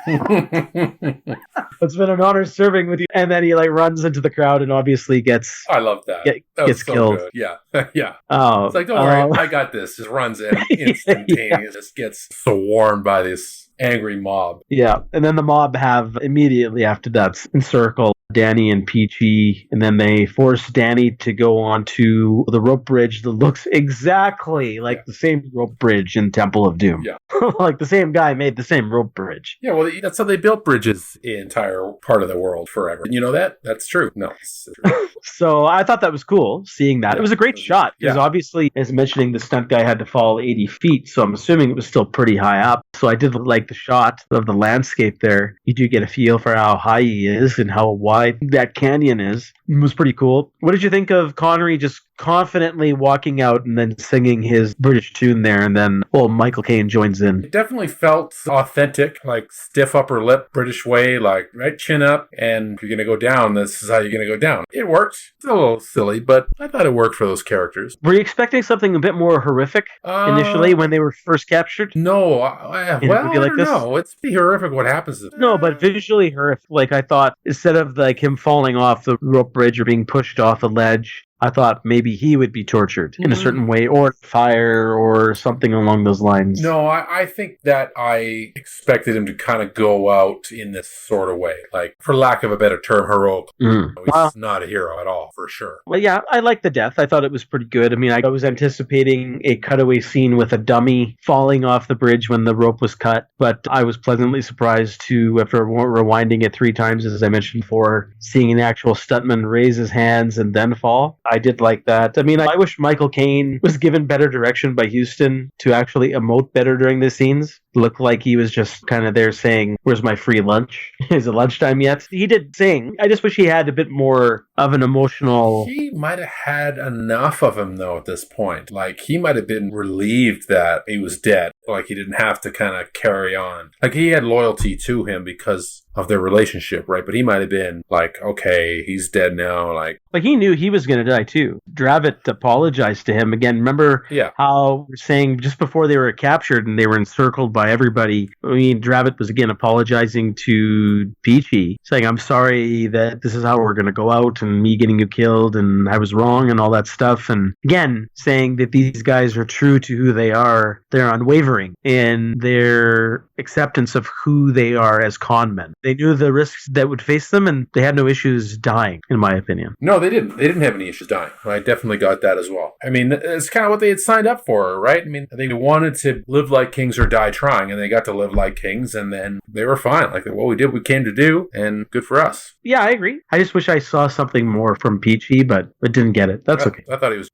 It's been an honor serving with you. And then he runs into the crowd and obviously gets... I love that. Gets so killed. Good. Yeah. Yeah. Oh, it's like, don't worry, I got this. Just runs in instantaneous. Just gets swarmed by this angry mob. Yeah. And then the mob have immediately after that encircle Danny and Peachy, and then they force Danny to go onto the rope bridge that looks exactly like the same rope bridge in Temple of Doom. Yeah. Like the same guy made the same rope bridge. Yeah, well, that's how they built bridges in the entire part of the world forever. You know that? That's true. No. It's true. So I thought that was cool, seeing that. It was a great shot, because obviously, as mentioning, the stunt guy had to fall 80 feet, so I'm assuming it was still pretty high up. So I did like the shot of the landscape there. You do get a feel for how high he is and how wide that canyon is. It was pretty cool. What did you think of Connery just confidently walking out and then singing his British tune there, and then Michael Caine joins in? It definitely felt authentic, like stiff upper lip, British way, like right chin up, and if you're going to go down, this is how you're going to go down. It worked. It's a little silly, but I thought it worked for those characters. Were you expecting something a bit more horrific initially when they were first captured? No. I don't know. It's pretty horrific what happens to them. No, but visually horrific. Like, I thought, instead of him falling off the rope bridge or being pushed off a ledge, I thought maybe he would be tortured in a certain way, or fire, or something along those lines. No, I think that I expected him to kind of go out in this sort of way. Like, for lack of a better term, heroic. He's not a hero at all, for sure. Well, yeah, I liked the death. I thought it was pretty good. I mean, I was anticipating a cutaway scene with a dummy falling off the bridge when the rope was cut, but I was pleasantly surprised to, after rewinding it 3 times, as I mentioned before, seeing an actual stuntman raise his hands and then fall. I did like that. I mean, I wish Michael Caine was given better direction by Huston to actually emote better during the scenes. Looked like he was just kind of there saying, where's my free lunch? Is it lunchtime yet? He did sing. I just wish he had a bit more of an emotional... He might have had enough of him, though, at this point. Like, he might have been relieved that he was dead. Like, he didn't have to kind of carry on. Like, he had loyalty to him because of their relationship, right? But he might have been like, okay, he's dead now. Like, but he knew he was going to die too. Dravitt apologized to him again. Remember how we're saying just before they were captured and they were encircled by everybody. I mean, Dravitt was again apologizing to Peachy, saying, I'm sorry that this is how we're going to go out and me getting you killed and I was wrong and all that stuff. And again, saying that these guys are true to who they are. They're unwavering in their acceptance of who they are as con men. They knew the risks that would face them, and they had no issues dying, in my opinion. No, they didn't. They didn't have any issues dying. I definitely got that as well. I mean, it's kind of what they had signed up for, right? I mean, they wanted to live like kings or die trying, and they got to live like kings, and then they were fine. Like, what we did, we came to do, and good for us. Yeah, I agree. I just wish I saw something more from Peachy, but I didn't get it. That's okay. I thought he was...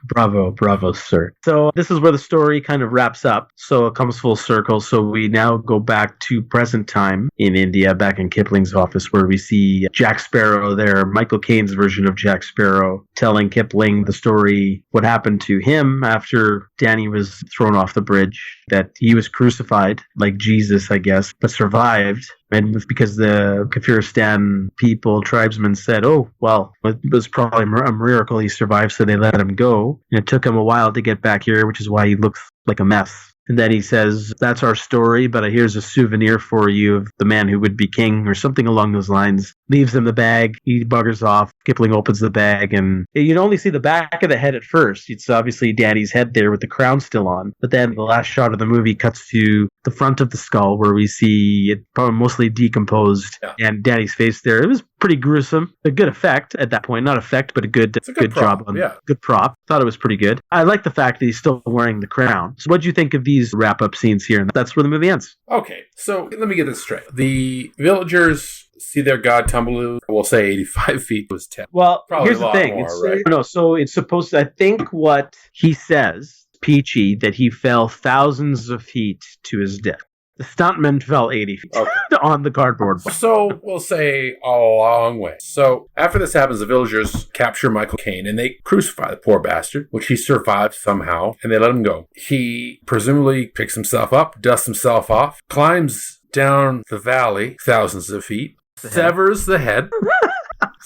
Bravo, sir. So this is where the story kind of wraps up. So it comes full circle. So we now go back to present time in India, back in Kipling's office, where we see Jack Sparrow there, Michael Caine's version of Jack Sparrow, telling Kipling the story, what happened to him after Danny was thrown off the bridge, that he was crucified like Jesus, I guess, but survived. And because the Kafiristan people, tribesmen said, oh, well, it was probably a miracle he survived, so they let him go. And it took him a while to get back here, which is why he looks like a mess. And then he says, that's our story, but here's a souvenir for you of the man who would be king, or something along those lines. Leaves him the bag. He buggers off. Kipling opens the bag, and you'd only see the back of the head at first. It's obviously Danny's head there with the crown still on. But then the last shot of the movie cuts to the front of the skull, where we see it probably mostly decomposed, and Danny's face there. It was pretty gruesome. A good effect at that point. Not effect, but a good job on good prop. Thought it was pretty good. I like the fact that he's still wearing the crown. So what do you think of these wrap-up scenes here? And that's where the movie ends. Okay, so let me get this straight. The villagers see their god tumble, we'll say 85 feet was 10. Well, probably here's the thing. More, right? No, so it's supposed to, I think what he says, peachy that he fell thousands of feet to his death. The stuntman fell 80 feet on the cardboard box. So we'll say a long way. So after this happens, the villagers capture Michael Caine and they crucify the poor bastard, which he survives somehow, and they let him go. He presumably picks himself up, dusts himself off, climbs down the valley thousands of feet, severs the head.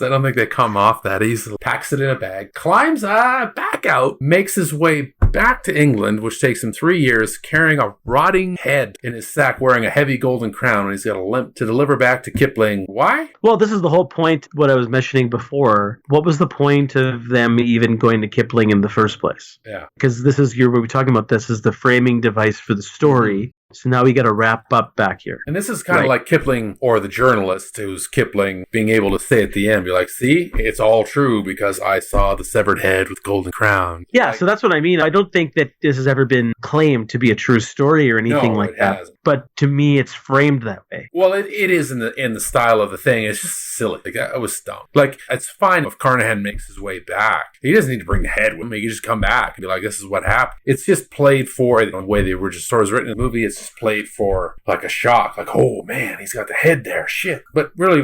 I don't think they come off that easily. Packs it in a bag, climbs back out, makes his way back to England, which takes him 3 years, carrying a rotting head in his sack, wearing a heavy golden crown, and he's got a limp to deliver back to Kipling. Why? Well, this is the whole point, what I was mentioning before. What was the point of them even going to Kipling in the first place? Yeah. Because this is, we were talking about this as the framing device for the story. So now we got to wrap up back here. And this is kind of like Kipling or the journalist who's Kipling being able to say at the end, be like, see, it's all true because I saw the severed head with golden crown. Yeah, so that's what I mean. I don't think that this has ever been claimed to be a true story or anything like that. Hasn't. But to me, it's framed that way. Well, it is in the style of the thing. It's just silly. Like, I was dumb. Like, it's fine if Carnahan makes his way back. He doesn't need to bring the head with him. He can just come back and be like, this is what happened. It's just played for, the way the original story was written in the movie, it's just played for like a shock. Like, oh man, he's got the head there. Shit. But really,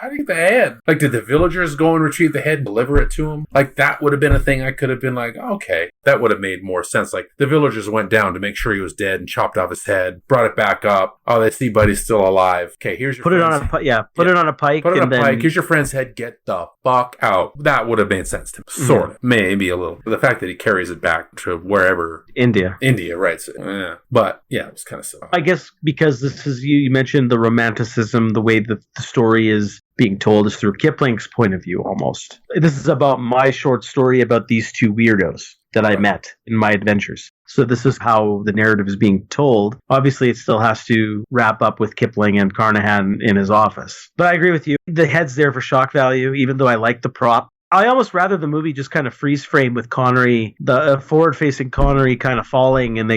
how do you get the head? Like, did the villagers go and retrieve the head and deliver it to him? Like, that would have been a thing I could have been like, okay, that would have made more sense. Like, the villagers went down to make sure he was dead and chopped off his head, brought it back up. Oh, they see Buddy's still alive. Okay, here's your put it on a put it on a pike. Put it on a pike. Here's your friend's head. Get the fuck out. That would have made sense to me. Sort of. Maybe a little. But the fact that he carries it back to wherever. India, right. So, yeah. But yeah, it was kind of silly. I guess because this is, you mentioned the romanticism, the way that the story is being told is through Kipling's point of view almost. This is about my short story about these two weirdos that I met in my adventures. So this is how the narrative is being told. Obviously, it still has to wrap up with Kipling and Carnahan in his office. But I agree with you. The head's there for shock value, even though I like the prop. I almost rather the movie just kind of freeze frame with Connery, the forward-facing Connery kind of falling, and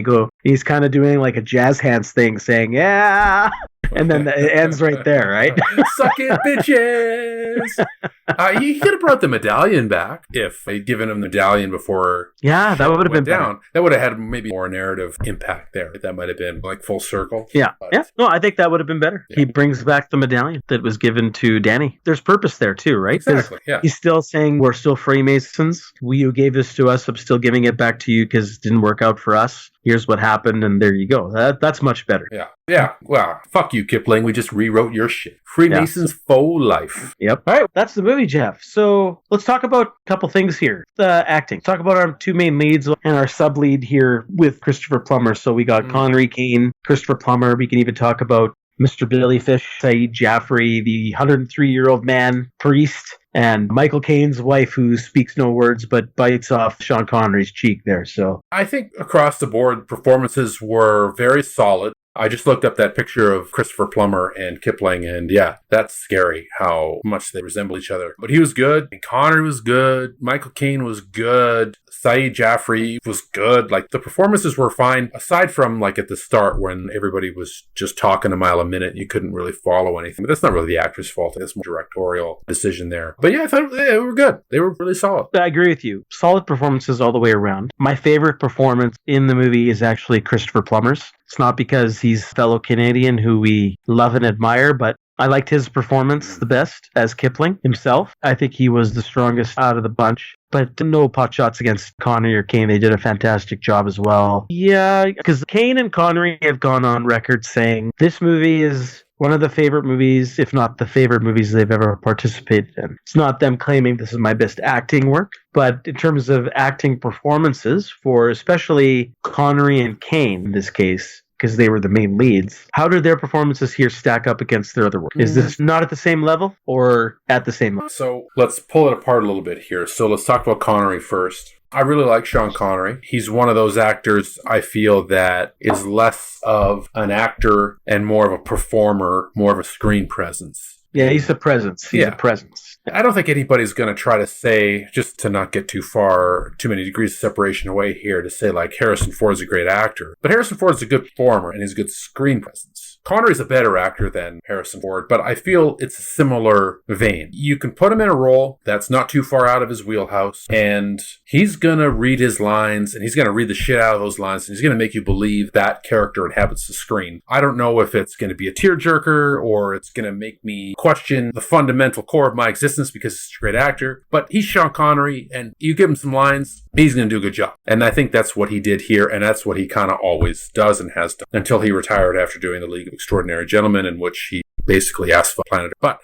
he's kind of doing like a jazz hands thing, saying, yeah, and then it ends right there, right? Suck it, bitches! You could have brought the medallion back if they'd given him the medallion before. Yeah, that would have been down. Better. That would have had maybe more narrative impact there. That might have been like full circle. Yeah. No, I think that would have been better. Yeah. He brings back the medallion that was given to Danny. There's purpose there too, right? Exactly. Yeah. He's still saying we're still Freemasons. You gave this to us. I'm still giving it back to you because it didn't work out for us. Here's what happened, and there you go. That's much better. Yeah. Yeah. Well, fuck you, Kipling. We just rewrote your shit. Freemasons faux life. Yep. All right. That's the movie, Jeff. So let's talk about a couple things here. The acting. Talk about our two main leads and our sub-lead here with Christopher Plummer. So we got Connery, Caine, Christopher Plummer. We can even talk about Mr. Billy Fish, Saeed Jaffrey, the 103-year-old man, priest, and Michael Caine's wife, who speaks no words but bites off Sean Connery's cheek there. So I think across the board, performances were very solid. I just looked up that picture of Christopher Plummer and Kipling, and yeah, that's scary how much they resemble each other. But he was good, and Connery was good, Michael Caine was good, Saeed Jaffrey was good. Like, the performances were fine, aside from, like, at the start when everybody was just talking a mile a minute, you couldn't really follow anything. But that's not really the actor's fault. It's more directorial decision there. But yeah, I thought they were good. They were really solid. I agree with you. Solid performances all the way around. My favorite performance in the movie is actually Christopher Plummer's. It's not because he's a fellow Canadian who we love and admire, but I liked his performance the best as Kipling himself. I think he was the strongest out of the bunch. But no pot shots against Connery or Caine. They did a fantastic job as well. Yeah, because Caine and Connery have gone on record saying this movie is one of the favorite movies, if not the favorite movies they've ever participated in. It's not them claiming this is my best acting work, but in terms of acting performances for especially Connery and Caine in this case, because they were the main leads. How did their performances here stack up against their other work? Is this not at the same level or at the same level? So let's pull it apart a little bit here. So let's talk about Connery first. I really like Sean Connery. He's one of those actors I feel that is less of an actor and more of a performer, more of a screen presence. Yeah, he's a presence. He's a presence. I don't think anybody's going to try to say, just to not get too many degrees of separation away here, to say like Harrison Ford's a great actor. But Harrison Ford's a good performer and he's a good screen presence. Connery's a better actor than Harrison Ford, but I feel it's a similar vein. You can put him in a role that's not too far out of his wheelhouse, and he's going to read his lines, and he's going to read the shit out of those lines, and he's going to make you believe that character inhabits the screen. I don't know if it's going to be a tearjerker or it's going to make me question the fundamental core of my existence because he's a great actor, but he's Sean Connery, and you give him some lines, he's going to do a good job. And I think that's what he did here, and that's what he kind of always does and has done until he retired after doing The League of Extraordinary Gentlemen, in which he basically asked for Planet Earth.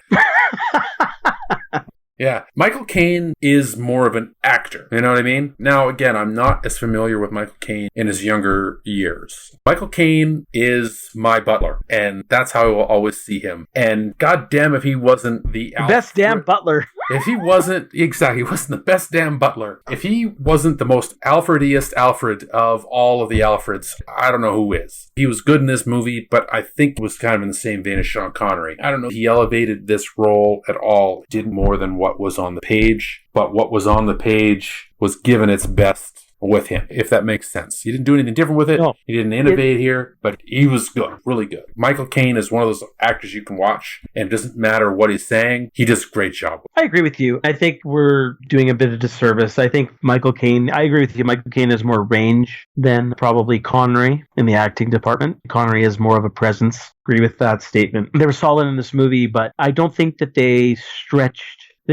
But yeah, Michael Caine is more of an actor. You know what I mean? Now, again, I'm not as familiar with Michael Caine in his younger years. Michael Caine is my butler, and that's how I will always see him. And goddamn if he wasn't the best damn butler. If he wasn't, exactly, he wasn't the best damn butler. If he wasn't the most Alfrediest Alfred of all of the Alfreds, I don't know who is. He was good in this movie, but I think was kind of in the same vein as Sean Connery. I don't know if he elevated this role at all. Did more than what was on the page, but what was on the page was given its best with him, if that makes sense. He didn't do anything different with it. No. He didn't innovate here, but he was good, really good. Michael Caine is one of those actors you can watch, and it doesn't matter what he's saying, he does a great job. I agree with you. I think we're doing a bit of disservice. I think Michael Caine, I agree with you, Michael Caine has more range than probably Connery in the acting department. Connery has more of a presence. Agree with that statement. They were solid in this movie, but I don't think that they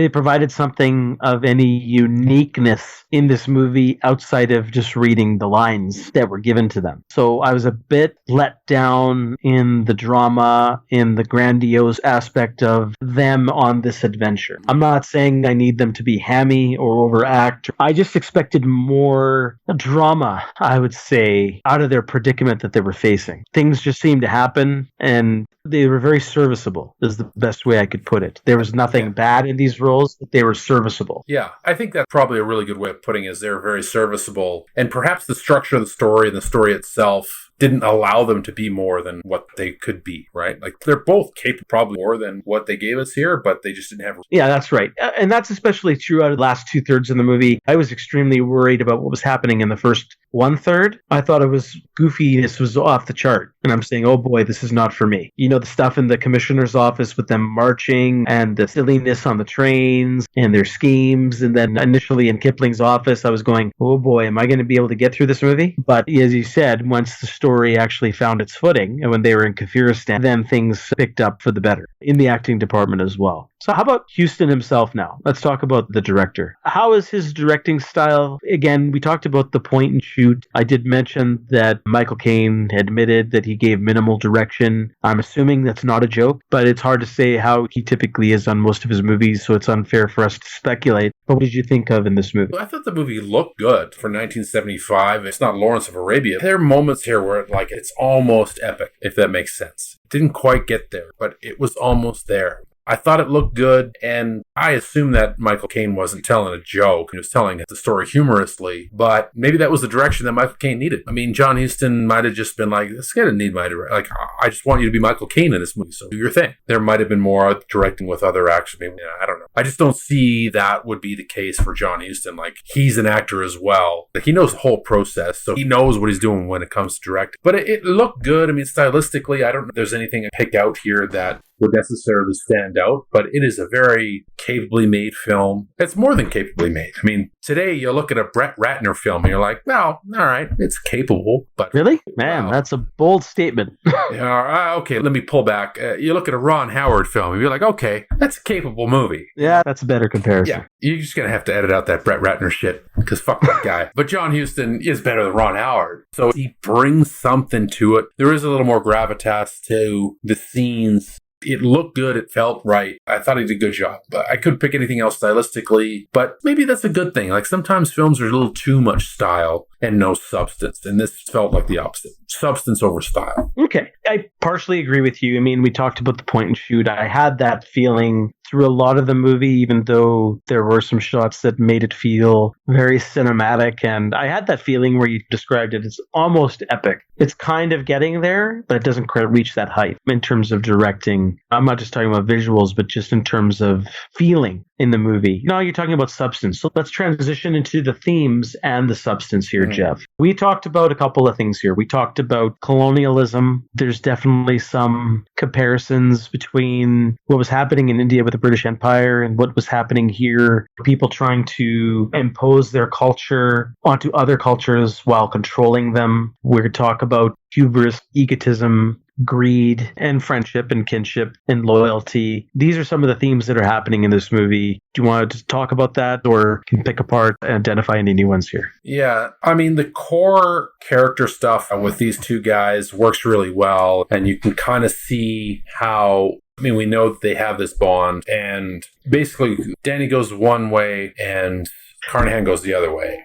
provided something of any uniqueness in this movie outside of just reading the lines that were given to them. So I was a bit let down in the drama, in the grandiose aspect of them on this adventure. I'm not saying I need them to be hammy or overact. I just expected more drama, I would say, out of their predicament that they were facing. Things just seemed to happen, and they were very serviceable, is the best way I could put it. There was nothing bad in these roles, but they were serviceable. Yeah, I think that's probably a really good way of putting it, is they're very serviceable. And perhaps the structure of the story and the story itself didn't allow them to be more than what they could be, right? Like, they're both capable, probably more than what they gave us here, but they just didn't have... Yeah, that's right. And that's especially true out of the last 2/3 of the movie. I was extremely worried about what was happening in the first 1/3. I thought it was goofiness was off the chart. And I'm saying, oh boy, this is not for me. You know, the stuff in the commissioner's office with them marching and the silliness on the trains and their schemes. And then initially in Kipling's office, I was going, oh boy, am I going to be able to get through this movie? But as you said, once the story actually found its footing, and when they were in Kafiristan, then things picked up for the better in the acting department as well. So how about Huston himself now? Let's talk about the director. How is his directing style? Again, we talked about the point and shoot. I did mention that Michael Caine admitted that he gave minimal direction. I'm assuming that's not a joke, but it's hard to say how he typically is on most of his movies, so it's unfair for us to speculate. But what did you think of in this movie? I thought the movie looked good for 1975. It's not Lawrence of Arabia. There are moments here where it's almost epic, if that makes sense. Didn't quite get there, but it was almost there. I thought it looked good, and I assume that Michael Caine wasn't telling a joke. He was telling the story humorously, but maybe that was the direction that Michael Caine needed. I mean, John Huston might have just been like, this guy didn't need my direction. Like, I just want you to be Michael Caine in this movie, so do your thing. There might have been more directing with other actors. Maybe, I don't know. I just don't see that would be the case for John Huston. Like, he's an actor as well. Like, he knows the whole process, so he knows what he's doing when it comes to directing. But it looked good. I mean, stylistically, I don't know if there's anything to pick out here that would necessarily stand out, but it is a very capably made film. It's more than capably made. I mean, today you look at a Brett Ratner film and you're like, no, all right, it's capable, but... Really? Man, that's a bold statement. Okay, let me pull back. You look at a Ron Howard film and you're like, okay, that's a capable movie. Yeah, that's a better comparison. Yeah, you're just going to have to edit out that Brett Ratner shit, because fuck that guy. But John Huston is better than Ron Howard, so he brings something to it. There is a little more gravitas to the scenes. It looked good. It felt right. I thought he did a good job. I couldn't pick anything else stylistically, but maybe that's a good thing. Like, sometimes films are a little too much style and no substance, and this felt like the opposite. Substance over style. Okay. I partially agree with you. I mean, we talked about the point and shoot. I had that feeling through a lot of the movie, even though there were some shots that made it feel very cinematic. And I had that feeling where you described it as almost epic. It's kind of getting there, but it doesn't quite reach that height in terms of directing. I'm not just talking about visuals, but just in terms of feeling in the movie. No, you're talking about substance. So let's transition into the themes and the substance here, Jeff. We talked about a couple of things here. We talked about colonialism. There's definitely some comparisons between what was happening in India with the British Empire and what was happening here. People trying to impose their culture onto other cultures while controlling them. We're going to talk about hubris, egotism, greed, and friendship and kinship and loyalty. These are some of the themes that are happening in this movie. Do you want to talk about that, or can pick apart and identify any new ones here? Yeah, I mean, the core character stuff with these two guys works really well, and you can kind of see how, I mean, we know that they have this bond, and basically Danny goes one way and Carnahan goes the other way,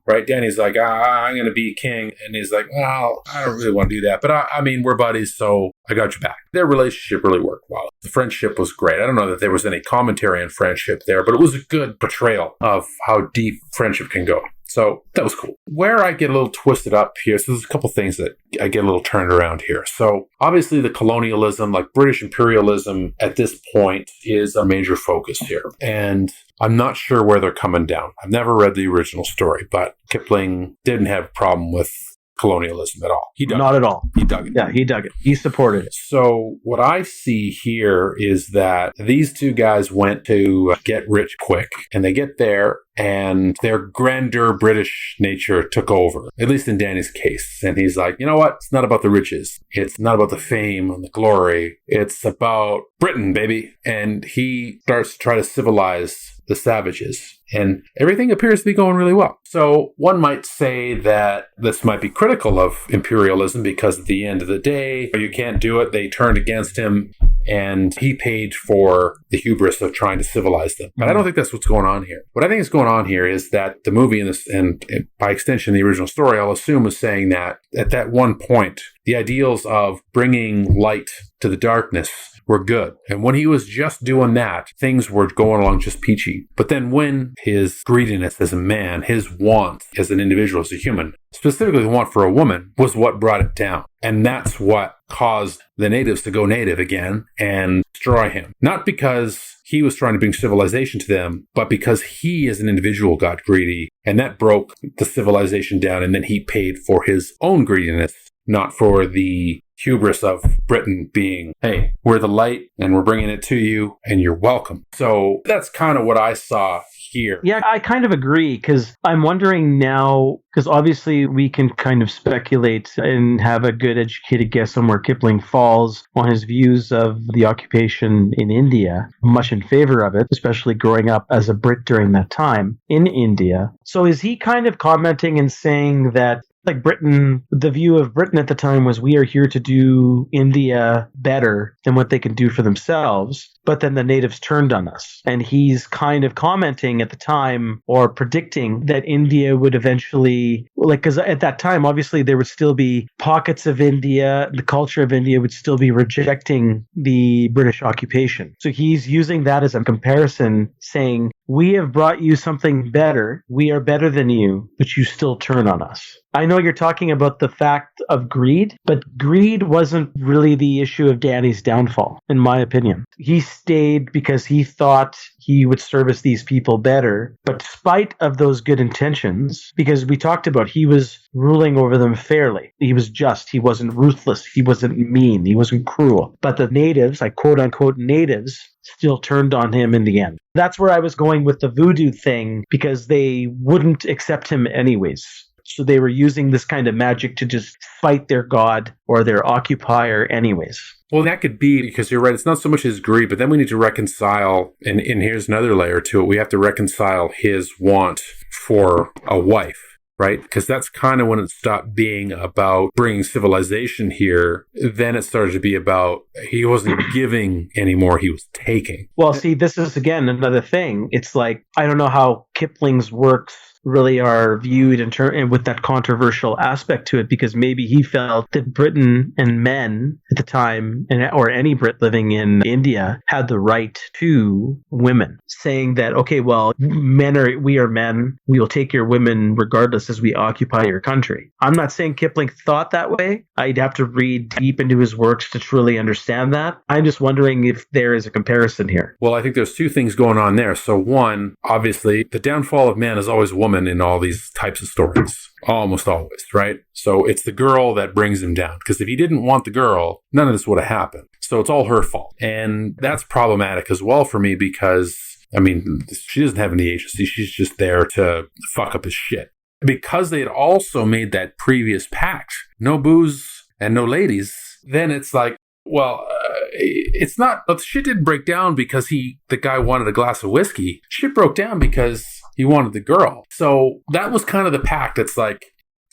right? Danny's like, I'm going to be king. And he's like, well, I don't really want to do that. But I mean, we're buddies, so I got your back. Their relationship really worked well. The friendship was great. I don't know that there was any commentary on friendship there, but it was a good portrayal of how deep friendship can go. So that was cool. Where I get a little twisted up here, so there's a couple things that I get a little turned around here. So obviously the colonialism, like British imperialism at this point, is a major focus here. And I'm not sure where they're coming down. I've never read the original story, but Kipling didn't have a problem with colonialism at all. Not at all. He dug it. Yeah, he dug it. He supported it. So what I see here is that these two guys went to get rich quick, and they get there, and their grandeur British nature took over, at least in Danny's case. And he's like, you know what? It's not about the riches. It's not about the fame and the glory. It's about Britain, baby. And he starts to try to civilize the savages. And everything appears to be going really well. So one might say that this might be critical of imperialism because at the end of the day, you can't do it. They turned against him, and he paid for the hubris of trying to civilize them. But I don't think that's what's going on here. What I think is going on here is that the movie and by extension the original story, I'll assume, is saying that at that one point, the ideals of bringing light to the darkness were good. And when he was just doing that, things were going along just peachy. But then when his greediness as a man, his want as an individual, as a human, specifically the want for a woman, was what brought it down. And that's what caused the natives to go native again and destroy him. Not because he was trying to bring civilization to them, but because he as an individual got greedy, and that broke the civilization down, and then he paid for his own greediness, not for the hubris of Britain being, hey, we're the light and we're bringing it to you and you're welcome. So that's kind of what I saw here. Yeah, I kind of agree, because I'm wondering now, because obviously we can kind of speculate and have a good educated guess on where Kipling falls on his views of the occupation in India, much in favor of it, especially growing up as a Brit during that time in India. So is he kind of commenting and saying that, like, Britain, the view of Britain at the time was, we are here to do India better than what they can do for themselves, but then the natives turned on us. And he's kind of commenting at the time, or predicting, that India would eventually, like, because at that time, obviously, there would still be pockets of India, the culture of India would still be rejecting the British occupation. So he's using that as a comparison, saying, we have brought you something better. We are better than you, but you still turn on us. I know you're talking about the fact of greed, but greed wasn't really the issue of Danny's downfall, in my opinion. He stayed because he thought he would service these people better, but despite of those good intentions, because we talked about he was ruling over them fairly. He was just, he wasn't ruthless, he wasn't mean, he wasn't cruel. But the natives, like quote-unquote natives, still turned on him in the end. That's where I was going with the voodoo thing, because they wouldn't accept him anyways. So they were using this kind of magic to just fight their god or their occupier anyways. Well, that could be, because you're right, it's not so much his greed, but then we need to reconcile, and here's another layer to it, we have to reconcile his want for a wife. Right? Because that's kind of when it stopped being about bringing civilization here. Then it started to be about, he wasn't giving anymore, he was taking. Well, see, this is, again, another thing. It's like, I don't know how Kipling's works really are viewed and with that controversial aspect to it, because maybe he felt that Britain and men at the time, or any Brit living in India, had the right to women, saying that, okay, well, we are men, we will take your women regardless as we occupy your country. I'm not saying Kipling thought that way. I'd have to read deep into his works to truly understand that. I'm just wondering if there is a comparison here. Well, I think there's two things going on there. So one, obviously, the downfall of man is always woman in all these types of stories. Almost always, right? So it's the girl that brings him down. Because if he didn't want the girl, none of this would have happened. So it's all her fault. And that's problematic as well for me because, I mean, she doesn't have any agency. She's just there to fuck up his shit. Because they had also made that previous pact, no booze and no ladies, then it's like, well, it's not, shit didn't break down because the guy wanted a glass of whiskey. Shit broke down because he wanted the girl. So that was kind of the pact. It's like.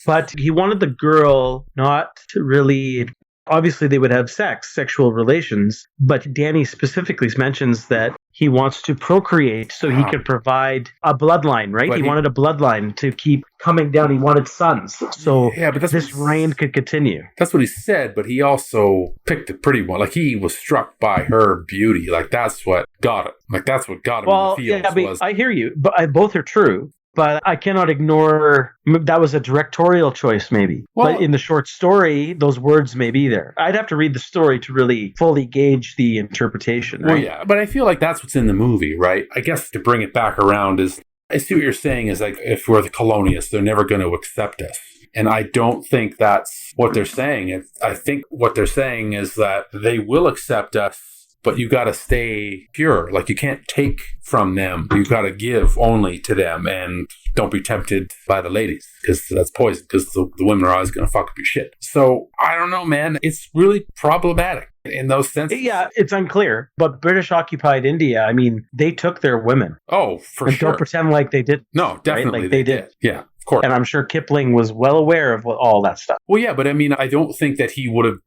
But he wanted the girl not to really. Obviously, they would have sexual relations, but Danny specifically mentions that he wants to procreate so he can provide a bloodline, right? He wanted a bloodline to keep coming down. He wanted sons. So but this reign could continue. That's what he said, but he also picked a pretty one. Like, he was struck by her beauty. Like, that's what got him. Like, that's what got him in the fields. Yeah, I hear you, but both are true. But I cannot ignore that was a directorial choice, maybe. Well, but in the short story, those words may be there. I'd have to read the story to really fully gauge the interpretation. Right? Well, yeah, but I feel like that's what's in the movie, right? I guess to bring it back around is, I see what you're saying is like, if we're the colonialists, they're never going to accept us. And I don't think that's what they're saying. I think what they're saying is that they will accept us, but you got to stay pure. Like, you can't take from them. You got to give only to them, and don't be tempted by the ladies, because that's poison, because the women are always going to fuck up your shit. So I don't know, man. It's really problematic in those senses. Yeah, it's unclear. But British occupied India, I mean, they took their women. Oh, for sure. Don't pretend like they didn't. No, definitely. Right? Like they did. Yeah. Course. And I'm sure Kipling was well aware of all that stuff. Well, yeah, but I mean, I don't think that he would have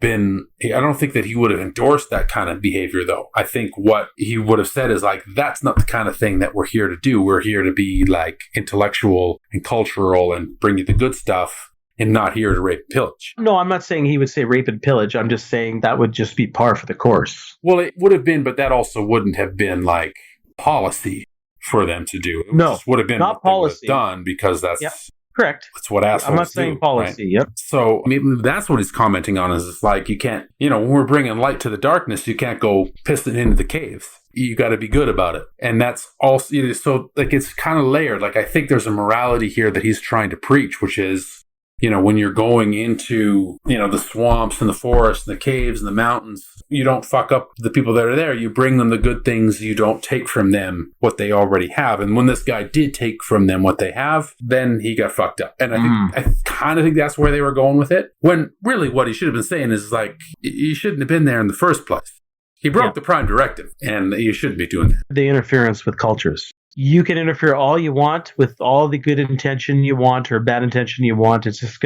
endorsed that kind of behavior, though. I think what he would have said is like, that's not the kind of thing that we're here to do. We're here to be like intellectual and cultural and bring you the good stuff, and not here to rape and pillage. No, I'm not saying he would say rape and pillage. I'm just saying that would just be par for the course. Well, it would have been, but that also wouldn't have been like policy for them to do. It just would have been not policy done, because that's correct. That's what assholes do. I'm not saying policy. Right? Yep. So maybe that's what he's commenting on. Is it's like, you can't, when we're bringing light to the darkness, you can't go piston into the caves. You got to be good about it, and that's also so like it's kind of layered. Like, I think there's a morality here that he's trying to preach, which is, when you're going into, the swamps and the forests and the caves and the mountains, you don't fuck up the people that are there. You bring them the good things. You don't take from them what they already have. And when this guy did take from them what they have, then he got fucked up. And I kind of think that's where they were going with it. When really what he should have been saying is like, you shouldn't have been there in the first place. He broke the prime directive, and you shouldn't be doing that. The interference with cultures. You can interfere all you want with all the good intention you want or bad intention you want. It's just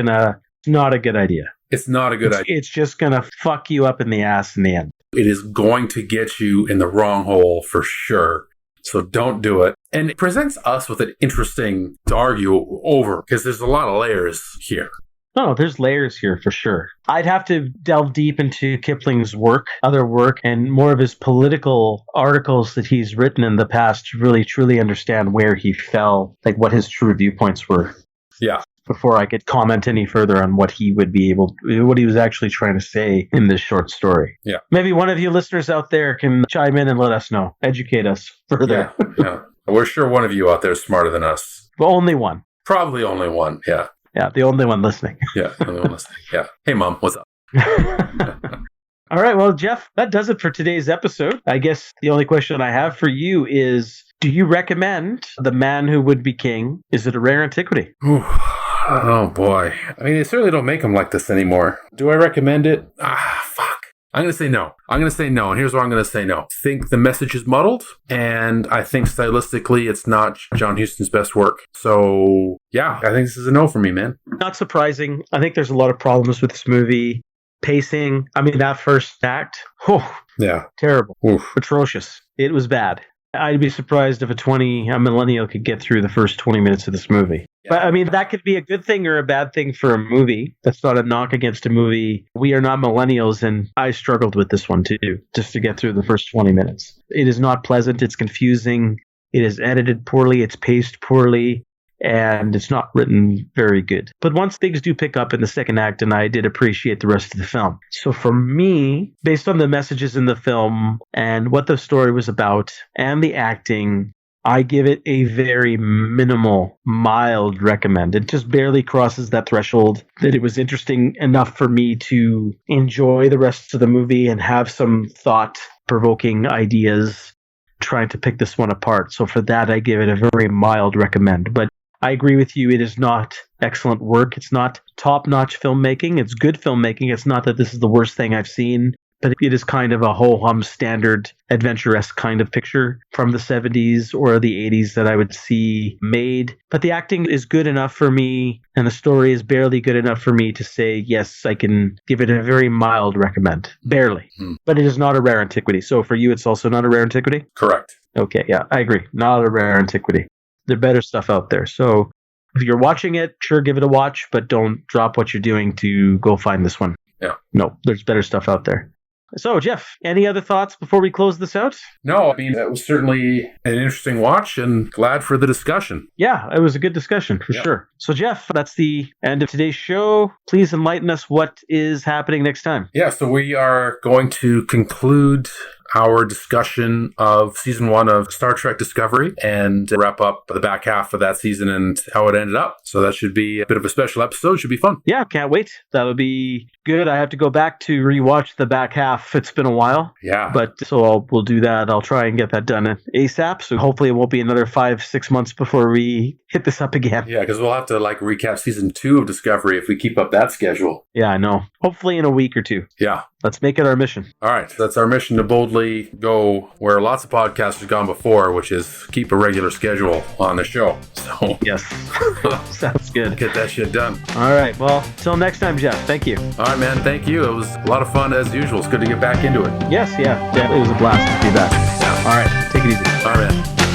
not a good idea. It's not a good idea. It's just going to fuck you up in the ass in the end. It is going to get you in the wrong hole for sure. So don't do it. And it presents us with an interesting to argue over, because there's a lot of layers here. No, there's layers here for sure. I'd have to delve deep into Kipling's other work, and more of his political articles that he's written in the past to really truly understand where he fell, like what his true viewpoints were. Yeah. Before I could comment any further on what he was actually trying to say in this short story. Yeah. Maybe one of you listeners out there can chime in and let us know, educate us further. Yeah. We're sure one of you out there is smarter than us. But only one. Probably only one. Yeah. Yeah, the only one listening. Yeah, the only one listening. Yeah. Hey, Mom, what's up? All right, well, Geoff, that does it for today's episode. I guess the only question I have for you is, do you recommend The Man Who Would Be King? Is it a rare antiquity? Oh, boy. I mean, they certainly don't make them like this anymore. Do I recommend it? Fuck. I'm going to say no. And here's why I'm going to say no. I think the message is muddled, and I think stylistically it's not John Huston's best work. So, yeah, I think this is a no for me, man. Not surprising. I think there's a lot of problems with this movie. Pacing. I mean, that first act. Yeah. Terrible. Oof. Atrocious. It was bad. I'd be surprised if a millennial could get through the first 20 minutes of this movie. Yeah. But I mean, that could be a good thing or a bad thing for a movie. That's not a knock against a movie. We are not millennials, and I struggled with this one too, just to get through the first 20 minutes. It is not pleasant. It's confusing. It is edited poorly. It's paced poorly. And it's not written very good. But once things do pick up in the second act, and I did appreciate the rest of the film. So for me, based on the messages in the film and what the story was about and the acting, I give it a very minimal, mild recommend. It just barely crosses that threshold that it was interesting enough for me to enjoy the rest of the movie and have some thought-provoking ideas trying to pick this one apart. So for that, I give it a very mild recommend. But I agree with you. It is not excellent work. It's not top-notch filmmaking. It's good filmmaking. It's not that this is the worst thing I've seen, but it is kind of a ho-hum standard adventure-esque kind of picture from the 70s or the 80s that I would see made. But the acting is good enough for me, and the story is barely good enough for me to say, yes, I can give it a very mild recommend. Barely. But it is not a rare antiquity. So for you, it's also not a rare antiquity? Correct. Okay, yeah, I agree. Not a rare antiquity. There's better stuff out there. So if you're watching it, sure, give it a watch, but don't drop what you're doing to go find this one. Yeah. No, there's better stuff out there. So, Jeff, any other thoughts before we close this out? No, I mean, it was certainly an interesting watch and glad for the discussion. Yeah, it was a good discussion for sure. So, Jeff, that's the end of today's show. Please enlighten us what is happening next time. Yeah, so we are going to conclude our discussion of season 1 of Star Trek Discovery and wrap up the back half of that season and how it ended up. So that should be a bit of a special episode. Should be fun. Yeah, can't wait. That'll be good. I have to go back to rewatch the back half. It's been a while. Yeah. But so we'll do that. I'll try and get that done ASAP. So hopefully it won't be another 5-6 months before we hit this up again. Yeah, because we'll have to recap season 2 of Discovery if we keep up that schedule. Yeah, I know. Hopefully in a week or two. Yeah. Let's make it our mission. All right. That's our mission, to boldly go where lots of podcasts have gone before, which is keep a regular schedule on the show. So yes. Sounds good. Get that shit done. All right. Well, till next time, Jeff. Thank you. All right, man. Thank you. It was a lot of fun as usual. It's good to get back into it. Yes. Yeah. It was a blast to be back. Yeah. All right. Take it easy. All right, man.